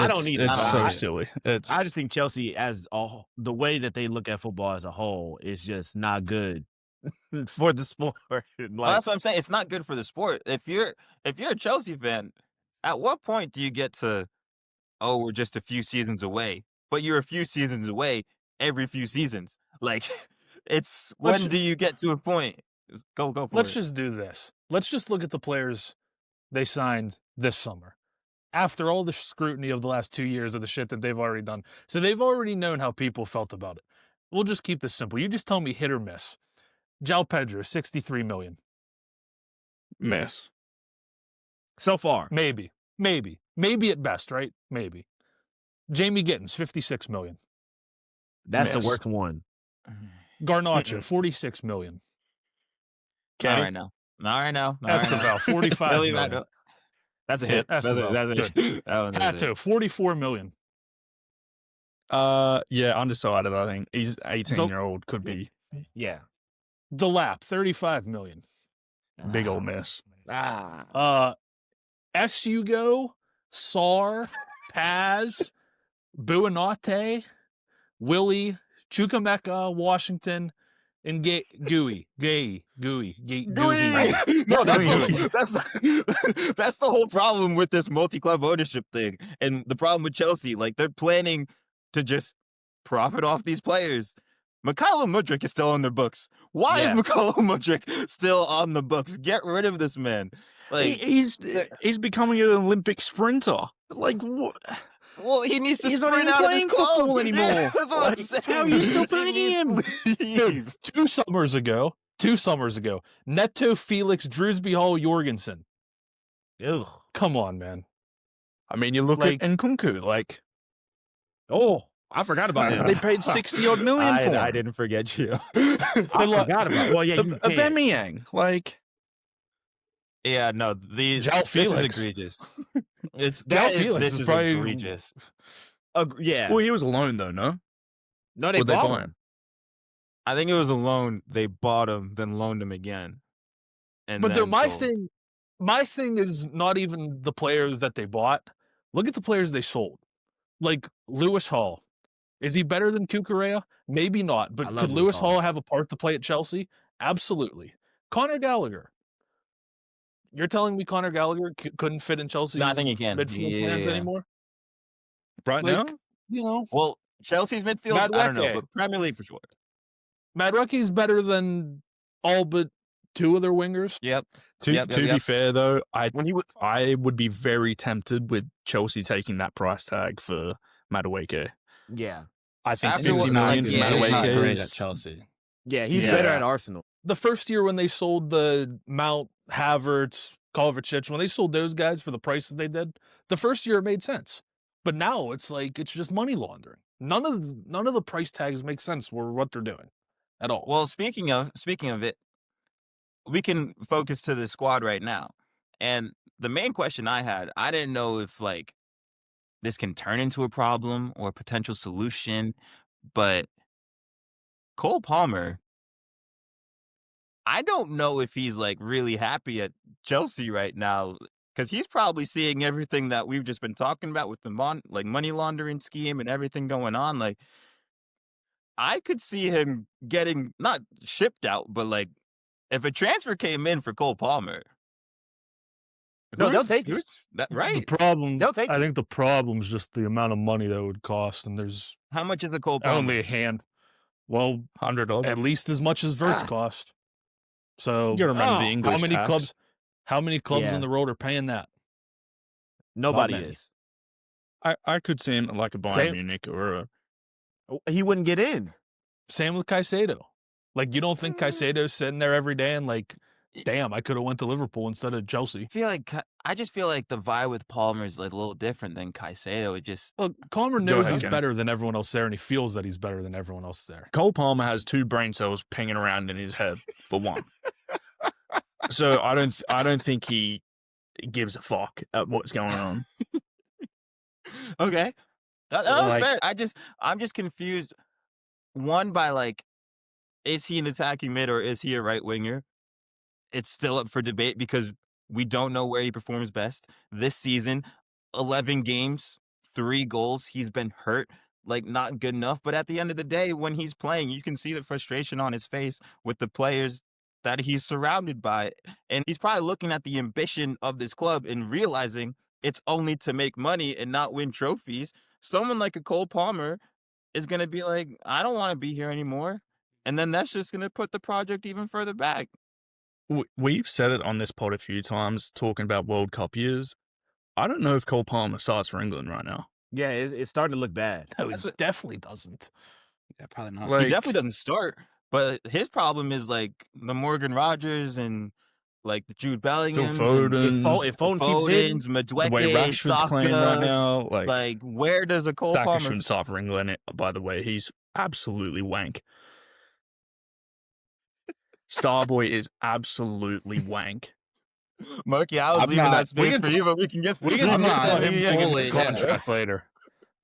don't either. It's I don't so either. silly. I just think Chelsea the way that they look at football as a whole is just not good for the sport. Well, Like, that's what I'm saying. It's not good for the sport. If you're a Chelsea fan, at what point do you get to, oh, we're just a few seasons away? But you're a few seasons away every few seasons. Like, it's Let's when do you get to a point? Go for Let's it. just do this. Let's just look at the players they signed this summer. After all the scrutiny of the last 2 years of the shit that they've already done. So they've already known how people felt about it. We'll just keep this simple. You just tell me hit or miss. João Pedro, 63 million. miss. so far. Maybe. Maybe at best, right? Maybe. Jamie Gittins, 56 million. That's the Miss. worst one. Garnacho, 46 million. All Okay. right now. All right now. All right now. Escobar, 45 Really, million. that's a hit. That's a Escobar, hit. That was a hit. Hato, 44 million. Yeah, undecided. I think he's 18-year-old. Could be Yeah. Delap, 35 million. big old miss. Esugo, Sar, Paz, Buonate, Willie, Chukwemeka, Washington, and Gooey. No, that's the whole problem with this multi-club ownership thing, and the problem with Chelsea. Like, they're planning to just profit off these players. Mykhailo Mudryk is still on their books. Why is Mykhailo Mudryk still on the books? Get rid of this man. Like, He's becoming an Olympic sprinter. Like, what? well, he needs to He's not sprint even out of playing this club football anymore. Yeah, that's what I'm saying. How are you still He paying needs him? to leave. Dude, 2 summers ago, Neto Felix Drewsby Hall Jorgensen. Ugh. Come on, man. I mean, you look Like- at Nkunku. Like, Oh, I forgot about him. they paid 60-odd million for him. I didn't forget you. I forgot about. Well, yeah, you can't. Aubameyang. Like, Yeah, no, this João is Felix. egregious. João Felix This is is probably- egregious. Yeah. well, he was alone though, no? No, they Would they bought buy him. him? I think it was a loan. They bought him, then loaned him again. And But then dude, my sold. thing is not even the players that they bought. Look at the players they sold. Like Lewis Hall. Is he better than Cucurella? Maybe not. I But love could Lewis Lewis Hall. Hall have a part to play at Chelsea? Absolutely. Connor Gallagher. You're telling me Connor Gallagher couldn't fit in Chelsea's No, I think he can. midfield plans Yeah. anymore? Right Like, now? You know, Well, Chelsea's midfield, I don't know, Madueke. but Premier League for sure. Madueke's better than all but 2 of their wingers. Yep. To Yep, be yep. fair though, When he was, I would be very tempted with Chelsea taking that price tag for Madueke. yeah, I think After 50 what- million like, for yeah, he's not Madueke great is at Chelsea. yeah, he's Yeah. better at Arsenal. The first year when they sold the Mount Havertz, Kovacic, when they sold those guys for the prices they did, the first year it made sense. But now it's like it's just money laundering. None of the price tags make sense for what they're doing at all. Well, speaking of it, we can focus to the squad right now. And the main question I had, I didn't know if like this can turn into a problem or a potential solution, but Cole Palmer, I don't know if he's like really happy at Chelsea right now, because he's probably seeing everything that we've just been talking about with the money laundering scheme and everything going on. Like, I could see him getting not shipped out, but like if a transfer came in for Cole Palmer, No, they'll take it. Who's that? The Right? problem, They'll take I it. think the problem is just the amount of money that would cost, and there's How much is a Cole Palmer? only a hand. Well, $100. at least as much as Verts Ah. cost. So You got to remember the Oh, English how many tax. clubs? How many clubs Yeah. in the road are paying that? Nobody many. is. I could see him at like a Bayern Same- Munich or a He wouldn't get in. Same with Caicedo. Like, you don't think Caicedo's sitting there every day and like, damn, I could have went to Liverpool instead of Chelsea. I just feel like the vibe with Palmer is like a little different than Caicedo. It just Look, Palmer Go knows ahead, he's Kenny. better than everyone else there, and he feels that he's better than everyone else there. Cole Palmer has 2 brain cells pinging around in his head for one. So I don't think he gives a fuck at what's going on. okay. That was Like- fair. I'm just confused. One, by like, is he an attacking mid or is he a right winger? It's still up for debate because we don't know where he performs best. This season, 11 games, 3 goals. He's been hurt, like not good enough. But at the end of the day, when he's playing, you can see the frustration on his face with the players that he's surrounded by. And he's probably looking at the ambition of this club and realizing it's only to make money and not win trophies. Someone like a Cole Palmer is going to be like, I don't want to be here anymore. And then that's just going to put the project even further back. We've said it on this pod a few times, talking about World Cup years. I don't know if Cole Palmer starts for England right now. Yeah, it's starting to look bad. No, That's he what- definitely doesn't. Yeah, probably not. Like, He definitely doesn't start, but his problem is like the Morgan Rogers and like the Jude Bellinghams, Foden, If Foden keeps hitting, Fodens, the way Madueke, Rashford's playing right Saka. now, Like, where does a Cole Saka Palmer? shouldn't start for England. By the way, he's absolutely wank. Starboy is absolutely wank. Mucky, I was I'm leaving not- that we space can for you, but we can get. We can I'm talk not about him fully- getting a contract later.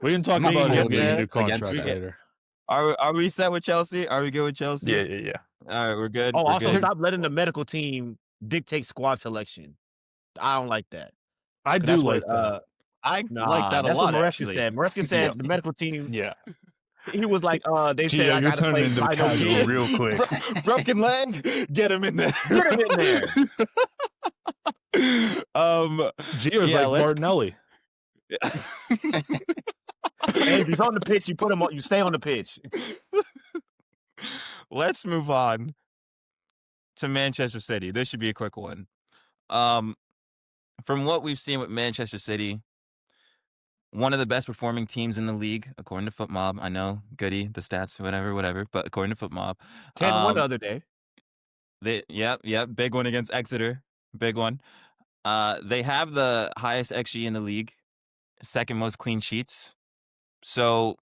We can talk I'm not about him fully getting a new against contract it. later. Are we set with Chelsea? Are we good with Chelsea? Yeah. All right, we're good. oh, we're also good. stop letting the medical team dictate squad selection. I don't like that. I do That's like what, that. I Nah, like that a that's lot. what Maresca Actually, said. Maresca said Yeah. the medical team. Yeah. He was like, they said Gio, I you're gotta turning play into a Final casual Kid. real quick. broken leg. Get him in there. Get him in there. Gio's yeah, like let's- Martinelli. Hey, if he's on the pitch, you put him on. You stay on the pitch. Let's move on to Manchester City. This should be a quick one. From what we've seen with Manchester City, one of the best performing teams in the league, according to FootMob. I know, Goody, the stats, whatever, but according to FootMob, 10-1 the other day. big one against Exeter, big one. They have the highest XG in the league, second most clean sheets. So,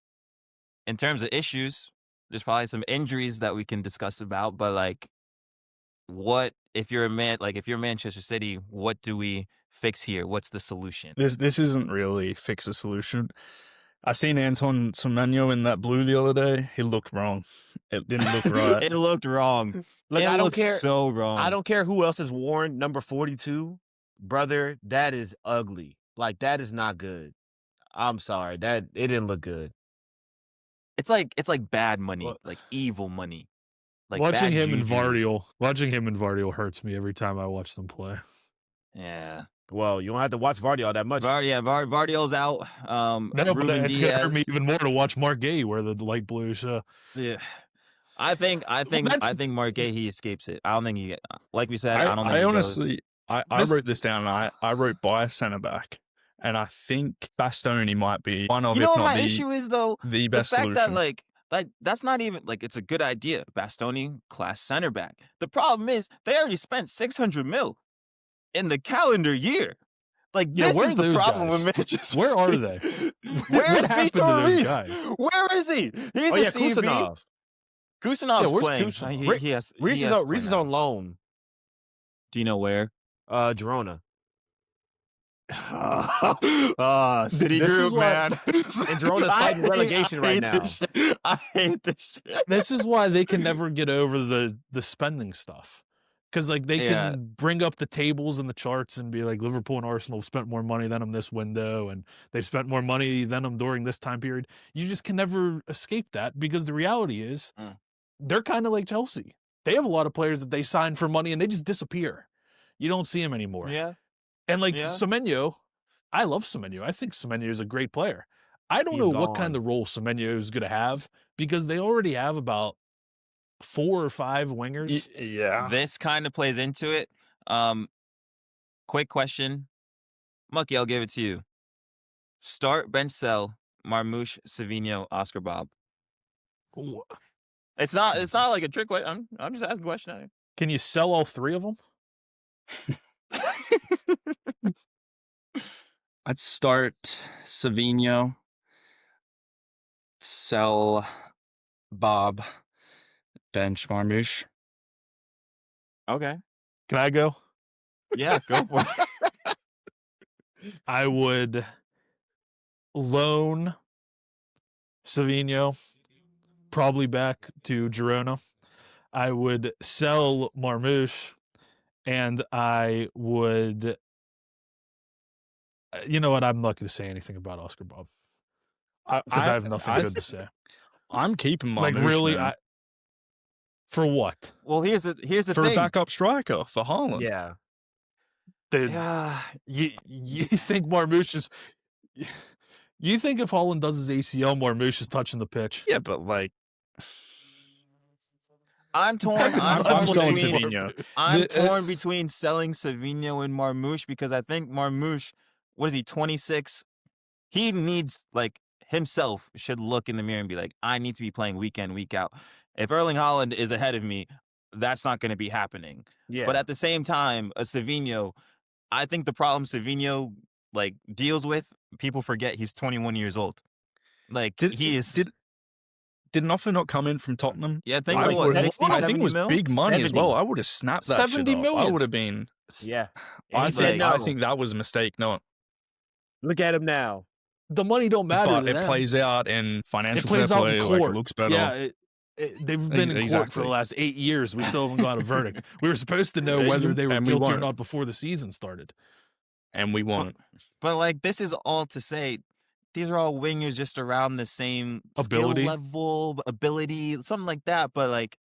in terms of issues, there's probably some injuries that we can discuss about. But like, what if you're Manchester City? What do we fix here? What's the solution? This isn't really fix a solution. I seen Anton Semenyo in that blue the other day. He looked wrong. It didn't look right. It looked wrong. Look, it I don't looked care. so wrong. I don't care who else has worn number 42, brother. That is ugly. Like that is not good. I'm sorry. That it didn't look good. It's like bad money, What? like evil money. Like Watching bad him and juju. Vardiel hurts me every time I watch them play. Yeah. Well, you don't have to watch Vardy all that much. Vardiel's out. No, but Ruben it's gonna hurt me Diaz. even more to watch Mark Gay wear the light blue. So Yeah. I think Mark Gahey escapes it. I don't think he, like we said, I don't think I he honestly, I This- wrote this down. I wrote by a centre back, and I think Bastoni might be one of, goes. You know if what not my issue is though? the The best fact solution. that like that's not even like it's a good idea. Bastoni, class center back. The problem is they already spent 600 mil in the calendar year. Like Yeah, this where is are the those problem guys? with Manchester. Where are City. they? Where is What happened to Vitor those Reese? guys? Where is he? He's Oh a yeah, CB. Kusanov. Kusanov's Yeah, where's playing. Kusanov? He has. Reese he is has on, to Reese play is now. on loan. Do you know where? Girona. City This is group, why- man. And Girona's fighting relegation right now. I hate this shit. This is why they can never get over the spending stuff. Because like they Yeah. can bring up the tables and the charts and be like Liverpool and Arsenal have spent more money than them this window, and they've spent more money than them during this time period. You just can never escape that because the reality is Mm. they're kind of like Chelsea. They have a lot of players that they sign for money and they just disappear. You don't see them anymore. Yeah. And like Yeah. Semenyo, I love Semenyo. I think Semenyo is a great player. I don't He's know what kind gone. of role Semenyo is going to have because they already have about 4 or 5 wingers. Yeah. This kind of plays into it. Quick question. Mucky, I'll give it to you. Start, bench, sell, Marmouche, Savino, Oscar Bob. Ooh. It's not like a trick question. I'm just asking a question. Can you sell all 3 of them? I'd start Savino, sell Bob, bench Marmouche. Okay. Can I go? Yeah, go for it. I would loan Savino probably back to Girona. I would sell Marmouche, and I would. You know what? I'm not going to say anything about Oscar Bob because I have nothing good to say. I'm keeping my Like really, for what? Well, here's the for thing. a backup striker for Haaland. Yeah. Dude, Yeah. you think Marmouche is? You think if Haaland does his ACL, Marmouche is touching the pitch? Yeah, but like I'm torn. I'm selling between, Savino. I'm torn between selling Savino and Marmouche because I think Marmouche, what is he, 26? He needs, like, himself should look in the mirror and be like, I need to be playing week in, week out. If Erling Haaland is ahead of me, that's not going to be happening. Yeah. But at the same time, a Savino, I think the problem Savino, like, deals with, people forget he's 21 years old. Like, Did an offer not come in from Tottenham? Yeah, I think I it was 60, think it was 70 big money as 70. well. I would have snapped that 70 shit up. million. I would have been. Yeah. I And he said no. think that was a mistake. No, Look at him now. The money don't matter. but to it them. plays out in financial It plays fair out play. in Like, court. it looks better. Yeah, they've been in court for Exactly. the last 8 years. We still haven't got a verdict. We were supposed to know whether they were And we guilty or won't. not before the season started. And we won't. But, like, this is all to say, these are all wingers just around the same Ability. skill level, ability, something like that. But, like,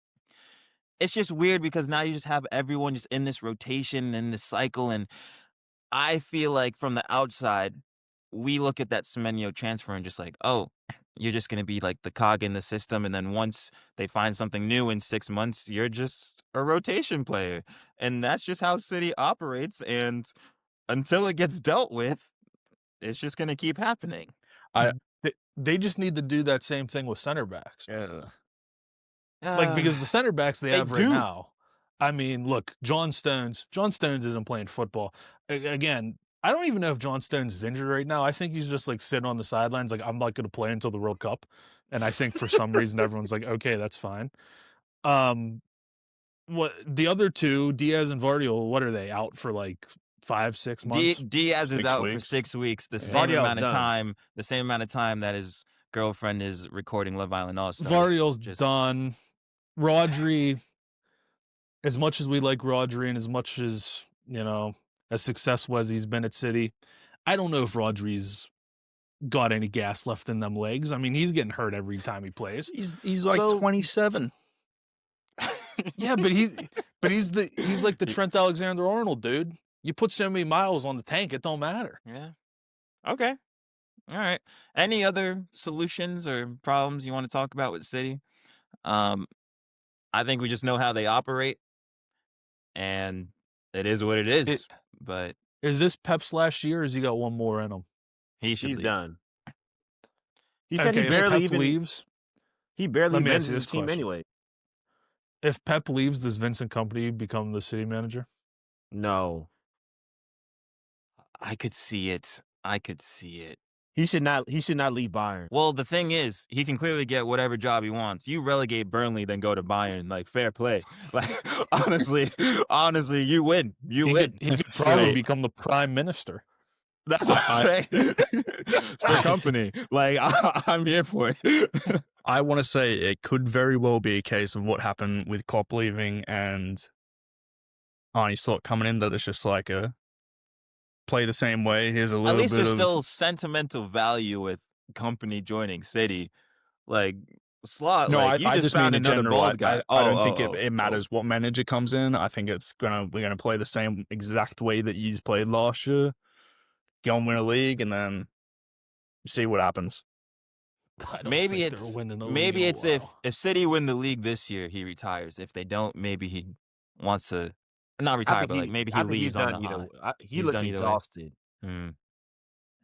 it's just weird because now you just have everyone just in this rotation, in this cycle. And I feel like from the outside, we look at that Semenyo transfer and just like, oh, you're just going to be like the cog in the system. And then once they find something new in 6 months, you're just a rotation player. And that's just how City operates. And until it gets dealt with, it's just going to keep happening. They just need to do that same thing with center backs. Yeah. Like, because the center backs they they have right do. now, I mean, look, John Stones isn't playing football. Again, I don't even know if John Stones is injured right now. I think he's just like sitting on the sidelines, like, I'm not going to play until the World Cup. And I think for some reason everyone's like, okay, that's fine. What the other two, Diaz and Vardiol, what are they out for, like 5-6 months? Diaz is 6 out for weeks. 6 weeks. The Yeah. same Vardiol's amount of done. time. The same amount of time that his girlfriend is recording Love Island All Stars. Vardiol's Just- done. Rodri, as much as we like Rodri and as much as, as successful as he's been at City, I don't know if Rodri's got any gas left in them legs. I mean, he's getting hurt every time he plays. He's like So- 27. Yeah, but he's like the Trent Alexander-Arnold dude. You put so many miles on the tank, it don't matter. Yeah. Okay. All right. Any other solutions or problems you want to talk about with City? I think we just know how they operate, and it is what it is. But Is this Pep's last year, or has he got one more in him? he should He's leave. done. He said Okay, he if barely Pep even leaves. he barely Let me ask manages you his this team question. anyway. If Pep leaves, does Vincent Kompany become the City manager? No. I could see it. He should not leave Bayern. Well, the thing is, he can clearly get whatever job he wants. You relegate Burnley, then go to Bayern. Like, fair play. Like, honestly, you win. You win. He could probably Right. become the prime minister. That's what I'm saying. It's a company. Like, I'm here for it. I want to say it could very well be a case of what happened with Klopp leaving and Arne Slot coming in, that it's just like a play the same way. Here's a little At least bit there's of still sentimental value with company joining City. Like, slot. No, Like, you I just just mean found in another general. bald guy. I don't think it matters what manager comes in. I think we're gonna play the same exact way that you played last year. Go and win a league, and then see what happens. I don't Maybe think they're it's winning the league maybe in a it's while. if City win the league this year, he retires. If they don't, maybe he wants to not I retire, think but like maybe I he think he's leaves on done the either. high. He He's looks done either way. exhausted. Mm.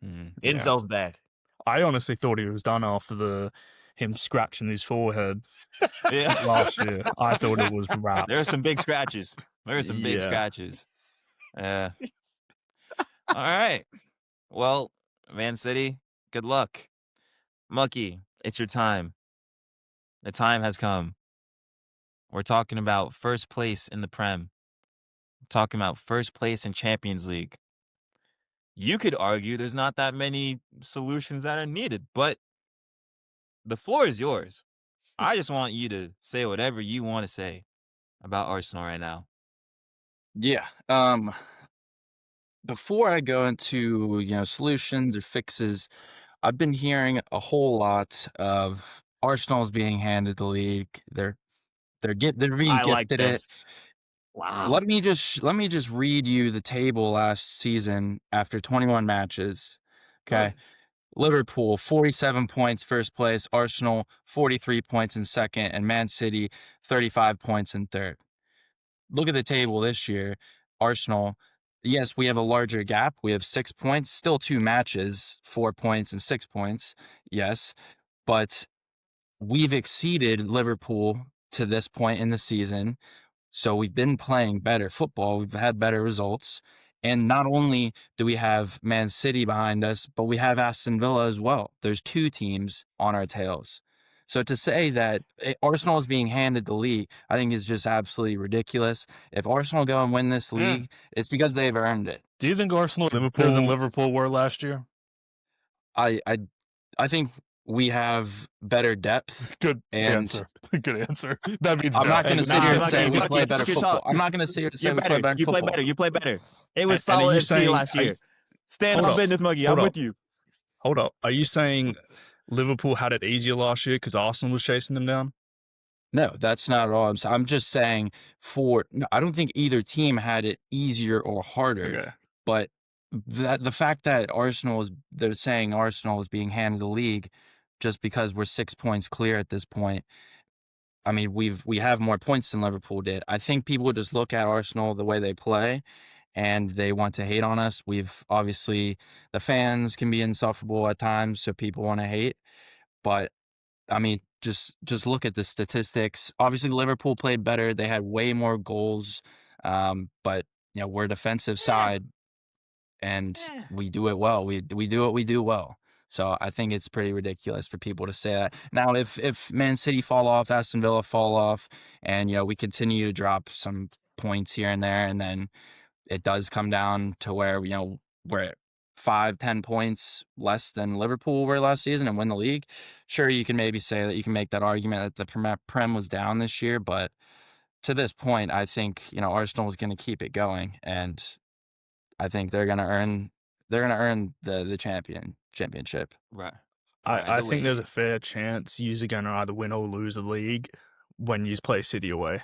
Mm. Yeah. Enzo's back. I honestly thought he was done after him scratching his forehead Yeah. last year. I thought it was wraps. There are some big scratches. There are some big Yeah. scratches. All right. Well, Man City, good luck. Mucky, it's your time. The time has come. We're talking about first place in the Prem. We're talking about first place in Champions League. You could argue there's not that many solutions that are needed, but the floor is yours. I just want you to say whatever you want to say about Arsenal right now. Yeah. Before I go into solutions or fixes, I've been hearing a whole lot of Arsenal's being handed the league. They're being I like gifted it. this. Wow. Let me just read you the table last season after 21 matches. Okay. Liverpool 47 points first place, Arsenal 43 points in second, and Man City 35 points in third. Look at the table this year. Arsenal, yes, we have a larger gap. We have 6 points, still 2 matches, 4 points and 6 points. Yes, but we've exceeded Liverpool to this point in the season. So we've been playing better football. We've had better results. And not only do we have Man City behind us, but we have Aston Villa as well. There's 2 teams on our tails. So to say that Arsenal is being handed the league, I think is just absolutely ridiculous. If Arsenal go and win this league, it's because they've earned it. Do you think Arsenal are better than Liverpool were last year? I think we have better depth. Good and answer. Good answer. That means I'm not going to sit here and say we Mucky, play better good football. talk. I'm not going to sit here and say You're we play better. better You play football. better. You play better. It was And are solid you FC saying- last year. Stand Hold on up. business, Mucky. I'm Hold up. with you. Hold up. Are you saying Liverpool had it easier last year because Arsenal was chasing them down? No, that's not at all. I'm just saying I don't think either team had it easier or harder. Okay. But the fact that they're saying Arsenal is being handed the league just because we're 6 points clear at this point. I mean, we have more points than Liverpool did. I think people just look at Arsenal the way they play and they want to hate on us. We've obviously, the fans can be insufferable at times, so people want to hate. But I mean, just look at the statistics. Obviously, Liverpool played better. They had way more goals. But we're a defensive side, and we do it well. We do what we do well. So I think it's pretty ridiculous for people to say that. Now, if Man City fall off, Aston Villa fall off, and we continue to drop some points here and there, and then it does come down to where we're at 5-10 points less than Liverpool were last season and win the league. Sure, you can maybe say that you can make that argument that the Prem was down this year, but to this point, I think Arsenal is going to keep it going, and I think they're going to earn the championship. Right. I think there's a fair chance you're going to either win or lose the league when you play City away.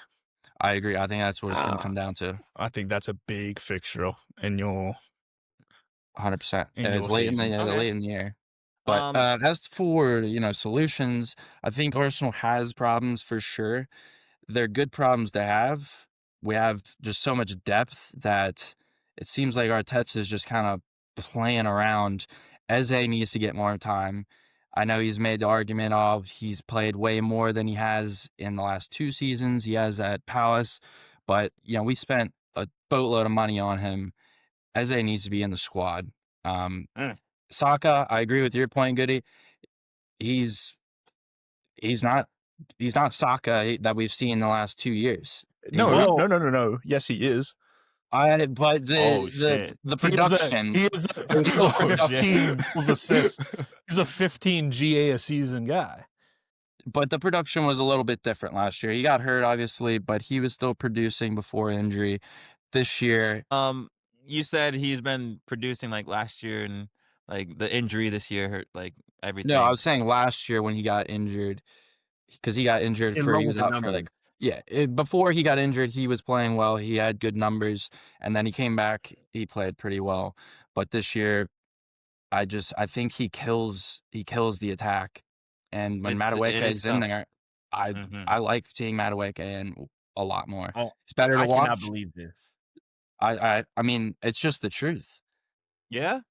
I agree. I think that's what it's going to come down to. I think that's a big fixture in your 100%. in And it's your late in season. the late in the year. But as for solutions, I think Arsenal has problems for sure. They're good problems to have. We have just so much depth that it seems like Arteta is just kind of playing around. Eze needs to get more time. I know he's made the argument of he's played way more than he has in the last 2 seasons. He has at Palace, but we spent a boatload of money on him. Eze needs to be in the squad. Saka, I agree with your point, Goody. He's not Saka that we've seen in the last 2 years. No. Yes, he is. But the production. He is a 15 goals assist. He's a 15 GA a season guy. But the production was a little bit different last year. He got hurt, obviously, but he was still producing before injury. This year, you said he's been producing like last year, and like the injury this year hurt like everything. No, I was saying last year when he got injured, because he got injured In for love he with was the out for numbers. before he got injured, he was playing well. He had good numbers, and then he came back. He played pretty well, but this year, I think he kills the attack. And when It Madueke is is in tough. there, Mhm. I like seeing Madueke in a lot more. Oh, It's better to I cannot watch. believe this. I mean, it's just the truth. Yeah.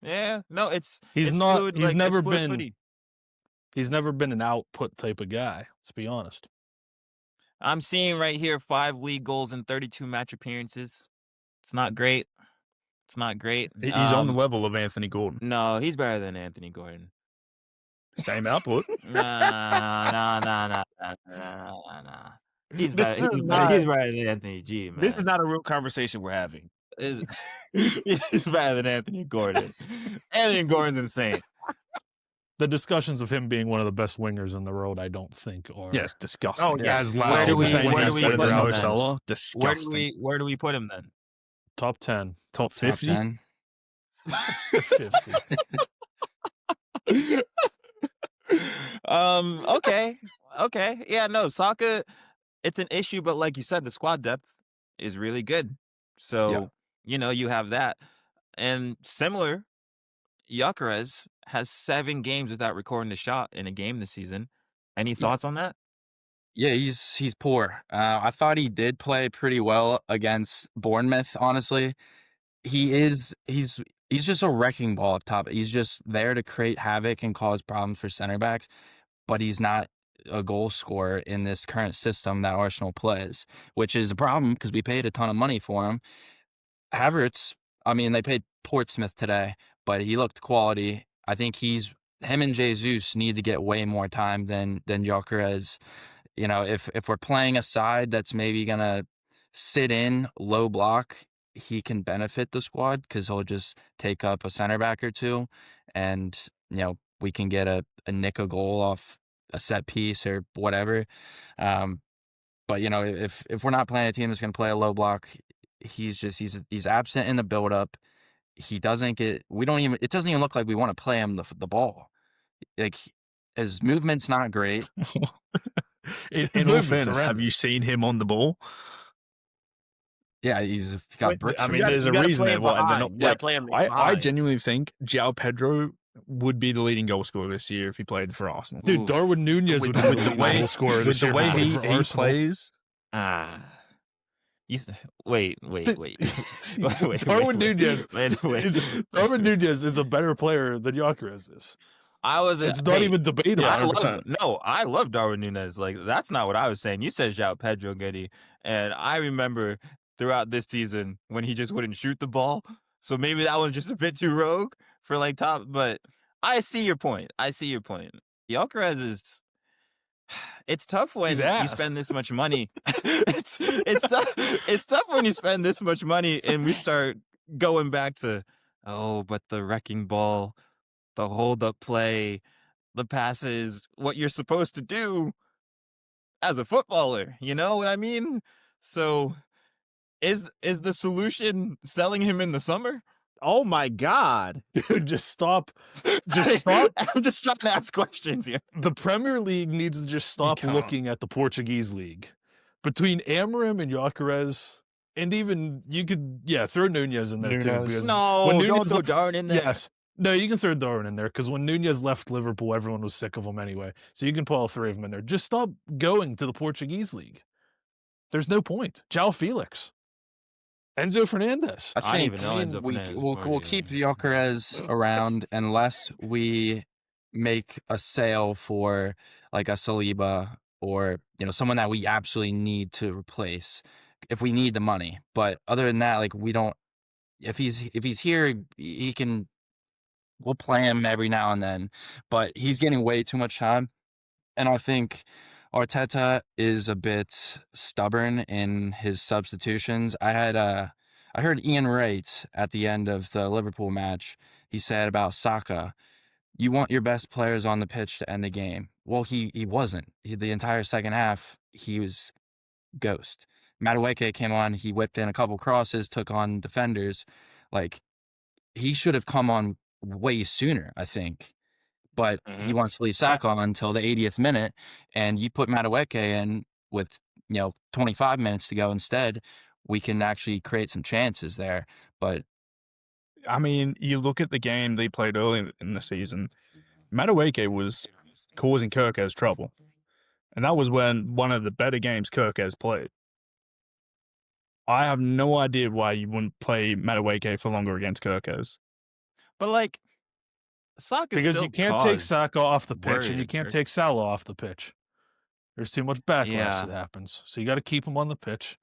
No, it's He's it's not. fluid. He's Like, never it's fluid been. footy. He's never been an output type of guy. Let's be honest. I'm seeing right here 5 league goals in 32 match appearances. It's not great. It's not great. He's on the level of Anthony Gordon. No, he's better than Anthony Gordon. Same output. Nah. He's better. This is He's not- better than Anthony G, man. This is not a real conversation we're having. He's better than Anthony Gordon. Anthony Gordon's insane. The discussions of him being one of the best wingers in the world, I don't think are. Yes, disgusting. Oh, yes. As Where loud. do we- as where do anything we better put than him Mo then? Salah. Disgusting. Where do we put him then? Top 10. Top Top 50? 10. 50. Okay. Yeah, no, Saka, it's an issue, but like you said, the squad depth is really good. So, you have that. And similar, Gyökeres has 7 games without recording a shot in a game this season. Any thoughts on that? Yeah, he's poor. I thought he did play pretty well against Bournemouth. Honestly, he's just a wrecking ball up top. He's just there to create havoc and cause problems for center backs, but he's not a goal scorer in this current system that Arsenal plays, which is a problem because we paid a ton of money for him. Havertz, I mean, they paid Portsmouth today, but he looked quality. I think him and Jesus need to get way more time than Gyökeres. If we're playing a side that's maybe gonna sit in low block, he can benefit the squad because he'll just take up a center back or two, and we can get a nick a goal off a set piece or whatever. But if we're not playing a team that's gonna play a low block, he's absent in the build up. He doesn't get. It doesn't even look like we want to play him the ball. Like his movement's not great. In His all movement's fairness, have horrendous. you seen him on the ball? Yeah, he's got Wait, bricks. I for mean, you. there's a you gotta reason play they're him what they're behind. not. You gotta Like, play him I behind. genuinely think João Pedro would be the leading goal scorer this year if he played for Arsenal. Dude, Oof. Darwin Nunez would be with the the way goal scorer with this the year way for he Arsenal. plays, Wait. Darwin Nunez Wait. Darwin Nunez is a better player than Gyökeres is. It's not even debatable. Yeah, I love Darwin Nunez. Like, that's not what I was saying. You said João Pedro, Goody, and I remember throughout this season when he just wouldn't shoot the ball. So maybe that was just a bit too rogue for like top. But I see your point. Gyökeres is. It's tough when He's you ass. spend this much money. it's tough. It's tough when you spend this much money and we start going back to, but the wrecking ball, the hold up play, the passes, what you're supposed to do as a footballer. You know what I mean? So is the solution selling him in the summer? Oh my God. Dude, just stop. Just stop. I'm just trying to ask questions here. The Premier League needs to just stop can't. looking at the Portuguese league. Between Amorim and Gyökeres, and even you could, throw Nunez in there too. Nunez. Because No, when don't Nunez throw left- Darwin in there. Yes. No, you can throw Darwin in there because when Nunez left Liverpool, everyone was sick of him anyway. So you can put all 3 of them in there. Just stop going to the Portuguese league. There's no point. João Felix. Enzo Fernandez. I I think didn't even know Enzo Fernandez was we'll Portuguese. keep Gyökeres around unless we make a sale for like a Saliba or someone that we absolutely need to replace if we need the money. But other than that, like we don't. If he's here, he can. We'll play him every now and then, but he's getting way too much time, and I think Arteta is a bit stubborn in his substitutions. I heard Ian Wright at the end of the Liverpool match. He said about Saka, "You want your best players on the pitch to end the game." Well, he wasn't. The entire second half, he was ghost. Madueke came on. He whipped in a couple crosses, took on defenders. Like he should have come on way sooner, I think. but he wants to leave Saka on until the 80th minute, and you put Madueke in with 25 minutes to go instead, we can actually create some chances there. But I mean, you look at the game they played early in the season, Madueke was causing Kirkez trouble. And that was when one of the better games Kirkez played. I have no idea why you wouldn't play Madueke for longer against Kirkez. But like, Saka Because still you can't take caused Saka off the pitch, and worry you can't or- take Salah off the pitch. There's too much backlash Yeah. that happens. So you got to keep him on the pitch,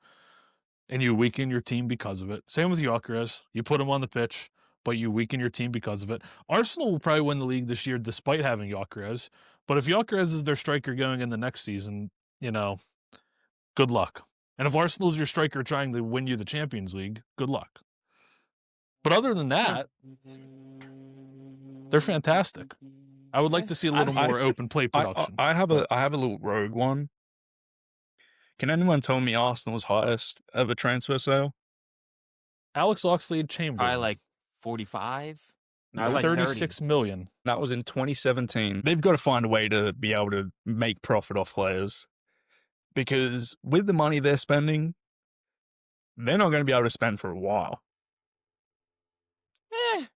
and you weaken your team because of it. Same with Gyökeres. You put him on the pitch, but you weaken your team because of it. Arsenal will probably win the league this year despite having Gyökeres. But if Gyökeres is their striker going in the next season, good luck. And if Arsenal's your striker trying to win you the Champions League, good luck. But other than that, they're fantastic. I would like to see a little more open play production. I have a little rogue one. Can anyone tell me Arsenal's highest ever transfer sale? Alex Oxlade-Chamberlain. Probably like 45. No, like 36 million. That was in 2017. They've got to find a way to be able to make profit off players. Because with the money they're spending, they're not going to be able to spend for a while. I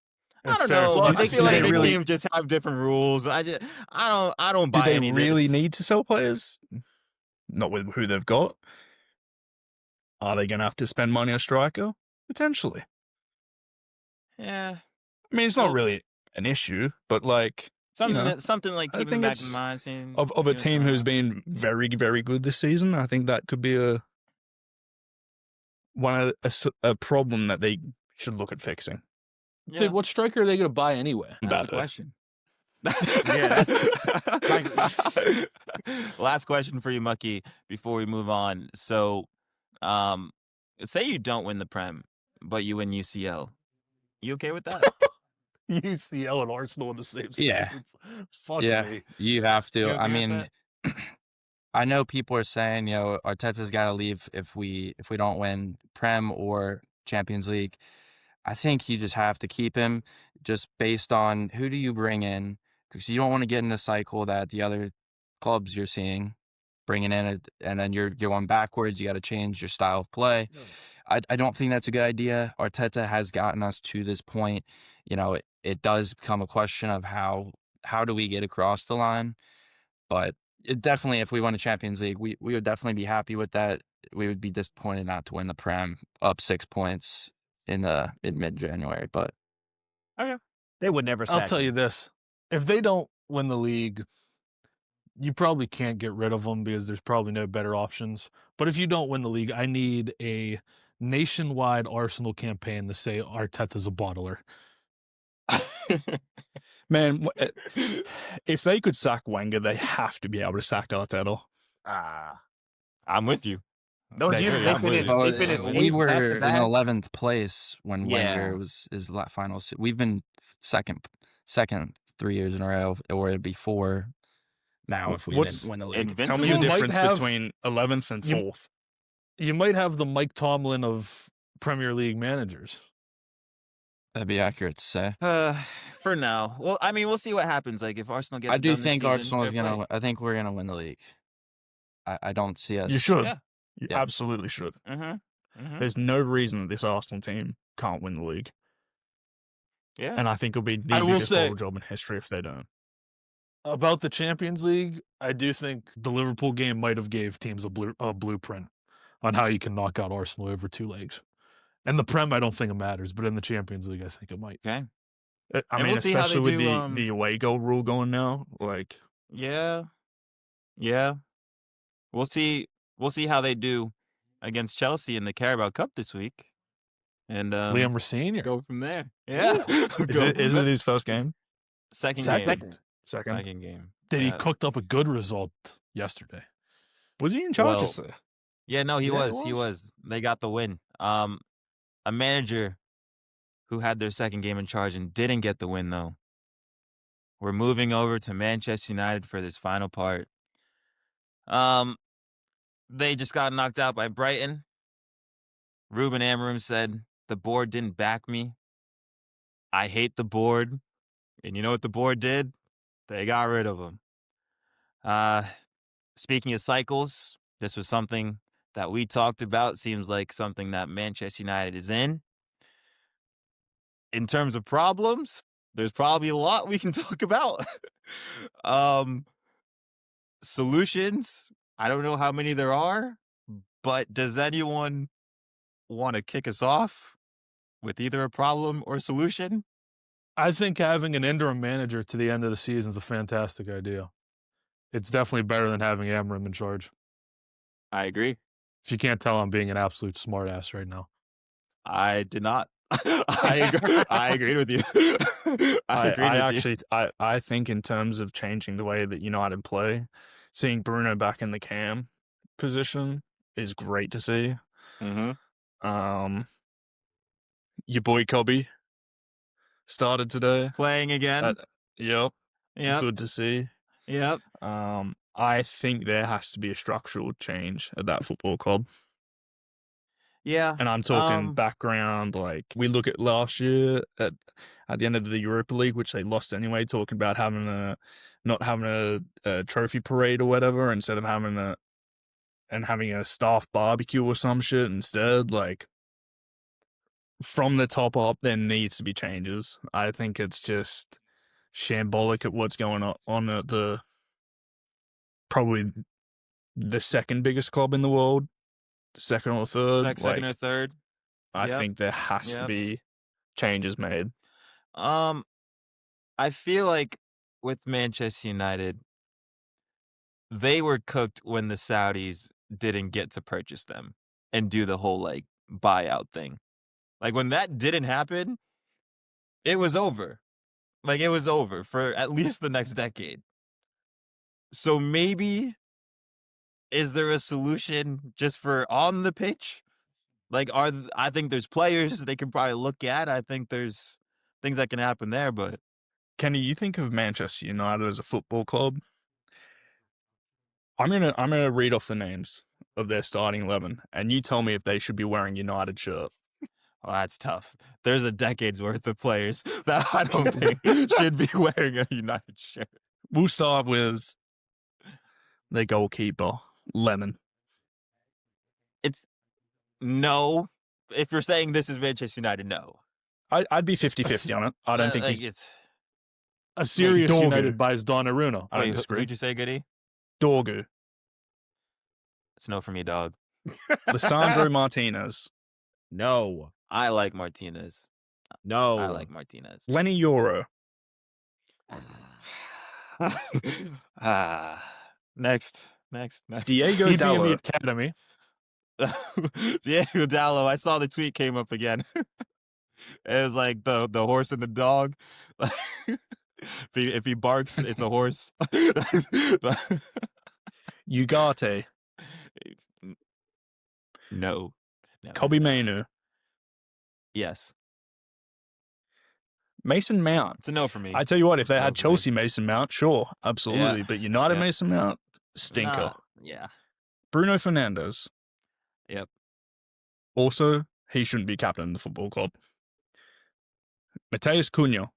That's don't fair. know. So I do feel they like the really- teams just have different rules. I don't Do buy they any of really this. need to sell players? Not with who they've got. Are they going to have to spend money on a striker? Potentially. Yeah, I mean, it's not Well- really an issue, but like something like I keeping think back in it's mind. Seeing, of a seeing what's team going who's on. been very, very good this season, I think that could be a problem that they should look at fixing. Yeah. Dude, what striker are they going to buy anyway? That's the Mbappe. question. Yeah, Last question for you, Mucky, before we move on. So, say you don't win the Prem, but you win UCL. You okay with that? UCL and Arsenal in the same Yeah. sentence. Fuck yeah, me. you have to. You I okay with mean, I know people are saying, Arteta's got to leave if we don't win Prem or Champions League. I think you just have to keep him just based on who do you bring in, because you don't want to get in the cycle that the other clubs you're seeing bringing in and then you're going backwards. You got to change your style of play. I don't think that's a good idea. Arteta has gotten us to this point. It does become a question of how do we get across the line, but it definitely, if we won a Champions League, we would definitely be happy with that. We would be disappointed not to win the Prem, up 6 points in mid-January, but they would never sack I'll tell you this. If they don't win the league, you probably can't get rid of them because there's probably no better options. But if you don't win the league, I need a nationwide Arsenal campaign to say Arteta's a bottler. Man, if they could sack Wenger, they have to be able to sack Arteta. I'm with you. Those Like, years yeah, they finished. Oh, They finished. we were in back-to-back. 11th place when Yeah. Wenger was his final. We've been second 3 years in a row, or it'd be 4 now if we What's- didn't win the league. Invincible? Tell me the You might difference have- between 11th and you- 4th. You might have the Mike Tomlin of Premier League managers. That'd be accurate to say. For now. Well, I mean, we'll see what happens. Like if Arsenal gets. I it do done this think season, Arsenal is fair play. gonna. I think we're gonna win the league. I don't see us. You should. Yeah. You Yeah. absolutely should. Mm-hmm. There's no reason that this Arsenal team can't win the league. Yeah. And I think it'll be the I will biggest say- ball job in history if they don't. About the Champions League, I do think the Liverpool game might have gave teams a blueprint on how you can knock out Arsenal over 2 legs. And the Prem, I don't think it matters, but in the Champions League, I think it might. Okay. I And mean, we'll see how they especially with do, the away goal rule going now. Like, Yeah. We'll see how they do against Chelsea in the Carabao Cup this week. And Liam Rosenior. go from there. Yeah. is it his first game? Second Second. game? Second. Second game. Did he Yeah. cooked up a good result yesterday? Was he in charge Well, yesterday? Yeah, no, he Yeah, was. he He was. They got the win. A manager who had their second game in charge and didn't get the win, though. We're moving over to Manchester United for this final part. They just got knocked out by Brighton. Ruben Amorim said, the board didn't back me. I hate the board. And you know what the board did? They got rid of him. Speaking of cycles, this was something that we talked about. Seems like something that Manchester United is in. In terms of problems, there's probably a lot we can talk about. Solutions, I don't know how many there are, but does anyone want to kick us off with either a problem or solution? I think having an interim manager to the end of the season is a fantastic idea. It's definitely better than having Amram in charge. I agree. If you can't tell, I'm being an absolute smartass right now. I did not. I agreed with you. I think in terms of changing the way that United play, seeing Bruno back in the cam position is great to see. Mm-hmm. Your boy Cobby started today. Playing again. Yep. Yep. Good to see. Yep. I think there has to be a structural change at that football club. Yeah. And I'm talking background, like we look at last year at the end of the Europa League, which they lost anyway, talking about not having a trophy parade or whatever, instead of having a staff barbecue or some shit instead. Like, from the top up, there needs to be changes. I think it's just shambolic at what's going on at probably the second biggest club in the world, second or third. Second or third. I think there has to be changes made. I feel like with Manchester United, they were cooked when the Saudis didn't get to purchase them and do the whole like buyout thing. Like when that didn't happen, it was over. Like it was over for at least the next decade. So maybe, is there a solution just for on the pitch? Like, I think there's players they can probably look at. I think there's things that can happen there, but Kenny, you think of Manchester United as a football club? I'm gonna read off the names of their starting 11, and you tell me if they should be wearing United shirt. well, that's tough. There's a decade's worth of players that I don't think should be wearing a United shirt. We'll start with their goalkeeper, Lemon. No. If you're saying this is Manchester United, no. I'd be 50-50 on it. I don't think like he's a serious Dorgu. United buys Donnarumma. I don't Wait, disagree. who'd you say, Goody? Dorgu. It's no for me, dog. Lisandro Martinez. No. I like Martinez. No. I like Martinez. Lenny Euro. Next. Diego He'd be in the Dallo. academy. Diego Dallo. I saw the tweet came up again. It was like the horse and the dog. if he barks, it's a horse. Ugarte. No. Kobe Mainu. Yes. Mason Mount. It's a no for me. I tell you what, if they No had for me. Chelsea Mason Mount, sure, absolutely. Yeah. But United Yeah. Mason Mount, stinker. Nah, yeah. Bruno Fernandes. Yep. Also, he shouldn't be captain of the football club. Mateus Cunha.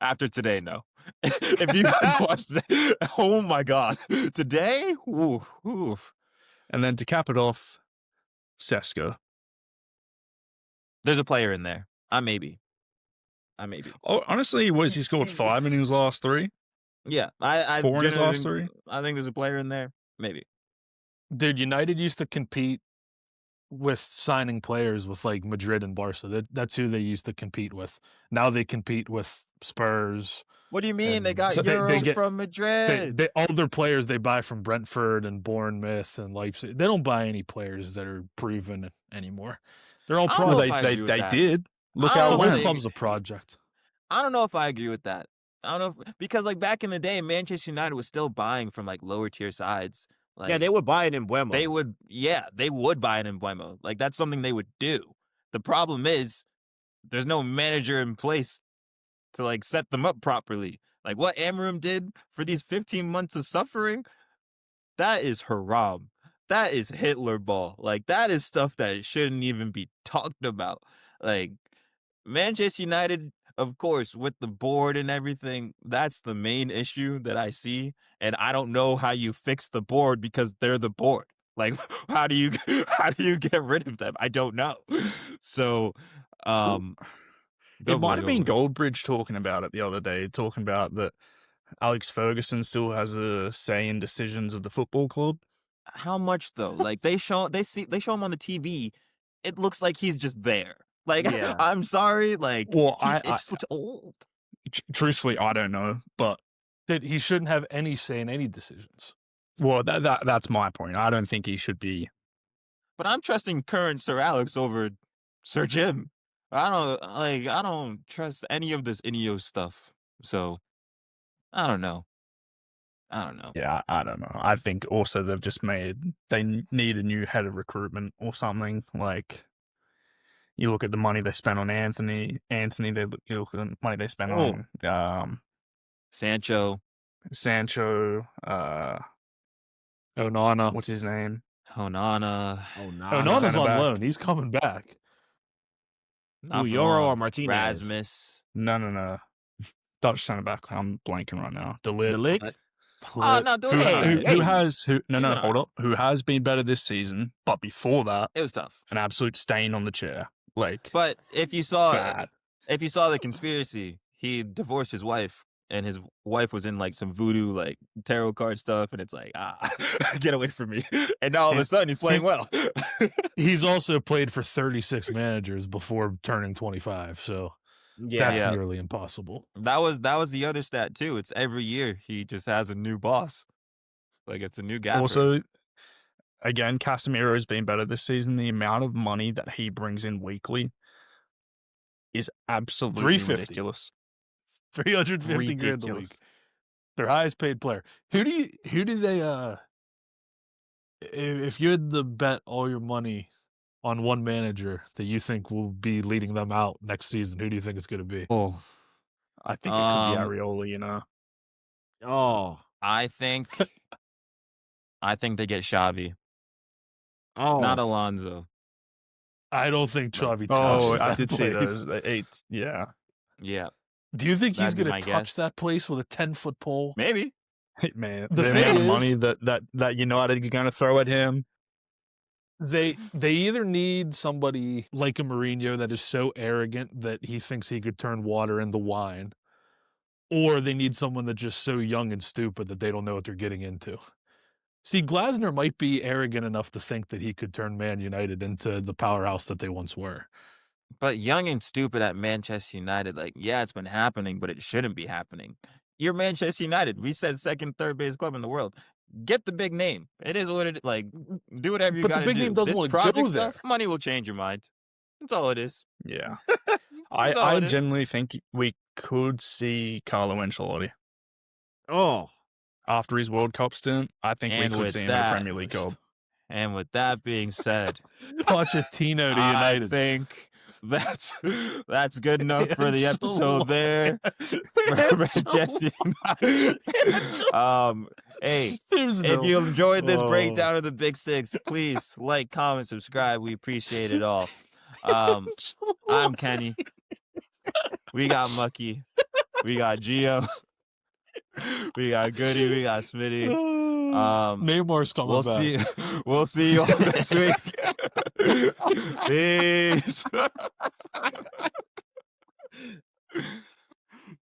After today, no. If you guys watched today, oh my god. Today? Oof. And then to cap it off, Sesko. There's a player in there. I maybe. Oh, honestly, he scored 5 in his last 3? Yeah. I 4 in his genuinely last 3? I think there's a player in there. Maybe. Dude, United used to compete with signing players with like Madrid and Barca. That's who they used to compete with. Now they compete with Spurs. What do you mean? They And got so they Euros get- from Madrid. All their players they buy from Brentford and Bournemouth and Leipzig. They don't buy any players that are proven anymore. They're all I don't know projects. if I agree with They that. did. Look I don't how know it if One they- went. club's a project. I don't know if I agree with that. I don't know because like back in the day, Manchester United was still buying from like lower tier sides. Like, yeah, they would buy it in Buemo. they would buy it in Buemo. Like that's something they would do. The problem is there's no manager in place to like set them up properly. Like what Amram did for these 15 months of suffering, that is haram. That is Hitler ball. Like that is stuff that shouldn't even be talked about. Like Manchester United of course, with the board and everything, that's the main issue that I see. And I don't know how you fix the board because they're the board. Like, how do you get rid of them? I don't know. So, It might have been go. Goldbridge talking about it the other day, talking about that Alex Ferguson still has a say in decisions of the football club. How much though? Like they show him on the TV. It looks like he's just there. Like, Yeah. I'm sorry. Like, Well, it's such old. Truthfully, I don't know, but That he shouldn't have any say in any decisions. well, that's my point. I don't think he should be. But I'm trusting current Sir Alex over Sir Jim. I don't trust any of this Ineos stuff. So I don't know. Yeah, I don't know. I think also they need a new head of recruitment or something. Like, you look at the money they spent on Anthony. You look at the money they spent on Sancho. Onana. What's his name? Honana. Onana's Centre on back. loan. He's coming back. Not for Euro or long. Martinez? Rasmus. No. Dutch centre back. I'm blanking right now. De Ligt. Oh no, Hold up. Who has been better this season, but before that, It was tough. an absolute stain on the chair. Like, But if you saw bad. the conspiracy, he divorced his wife, and his wife was in like some voodoo like tarot card stuff, and it's like, get away from me. And now all of a sudden he's playing well. He's also played for 36 managers before turning 25, so that's Yeah. nearly impossible. That was the other stat too. It's every year he just has a new boss. Like, it's a new gaffer. Also, again, Casemiro's been better this season. The amount of money that he brings in weekly is absolutely 350. ridiculous. 350 grand a Ridiculous. week. Their highest paid player. Who do they if you had to bet all your money on one manager that you think will be leading them out next season, who do you think it's going to be? Oh, I think it could be Areola, you know. Oh. I think they get Xavi, Oh. not Alonso. I don't think Xavi touches Oh, that I did see place. those. Yeah. Yeah, Do you think he's That'd be going my to touch guess. that place with a 10-foot pole? maybe. Man, The the thing amount of is- money that United are going to throw at him. They either need somebody like a Mourinho that is so arrogant that he thinks he could turn water into wine, or they need someone that's just so young and stupid that they don't know what they're getting into. See, Glasner might be arrogant enough to think that he could turn Man United into the powerhouse that they once were. But young and stupid at Manchester United, like, yeah, it's been happening, but it shouldn't be happening. You're Manchester United. We said second, third best club in the world. Get the big name. It is what it like. Do whatever you But the got to big do. name doesn't This wanna project go stuff, there. money will change your mind. That's all it is. Yeah. That's all I it is. genuinely think we could see Carlo Ancelotti Oh. after his World Cup stint. I think And we could with see him in the that- Premier League job. And with that being said, Pochettino to I United. think that's good enough for the So episode there. For Manchester United. Hey, There's if no- you enjoyed this Oh. breakdown of the Big Six, please like, comment, subscribe. We appreciate it all. I'm Kenny. We got Mucky. We got Gio. We got Goody. We got Smitty. Neymar's coming back. We'll see you all next week. Peace.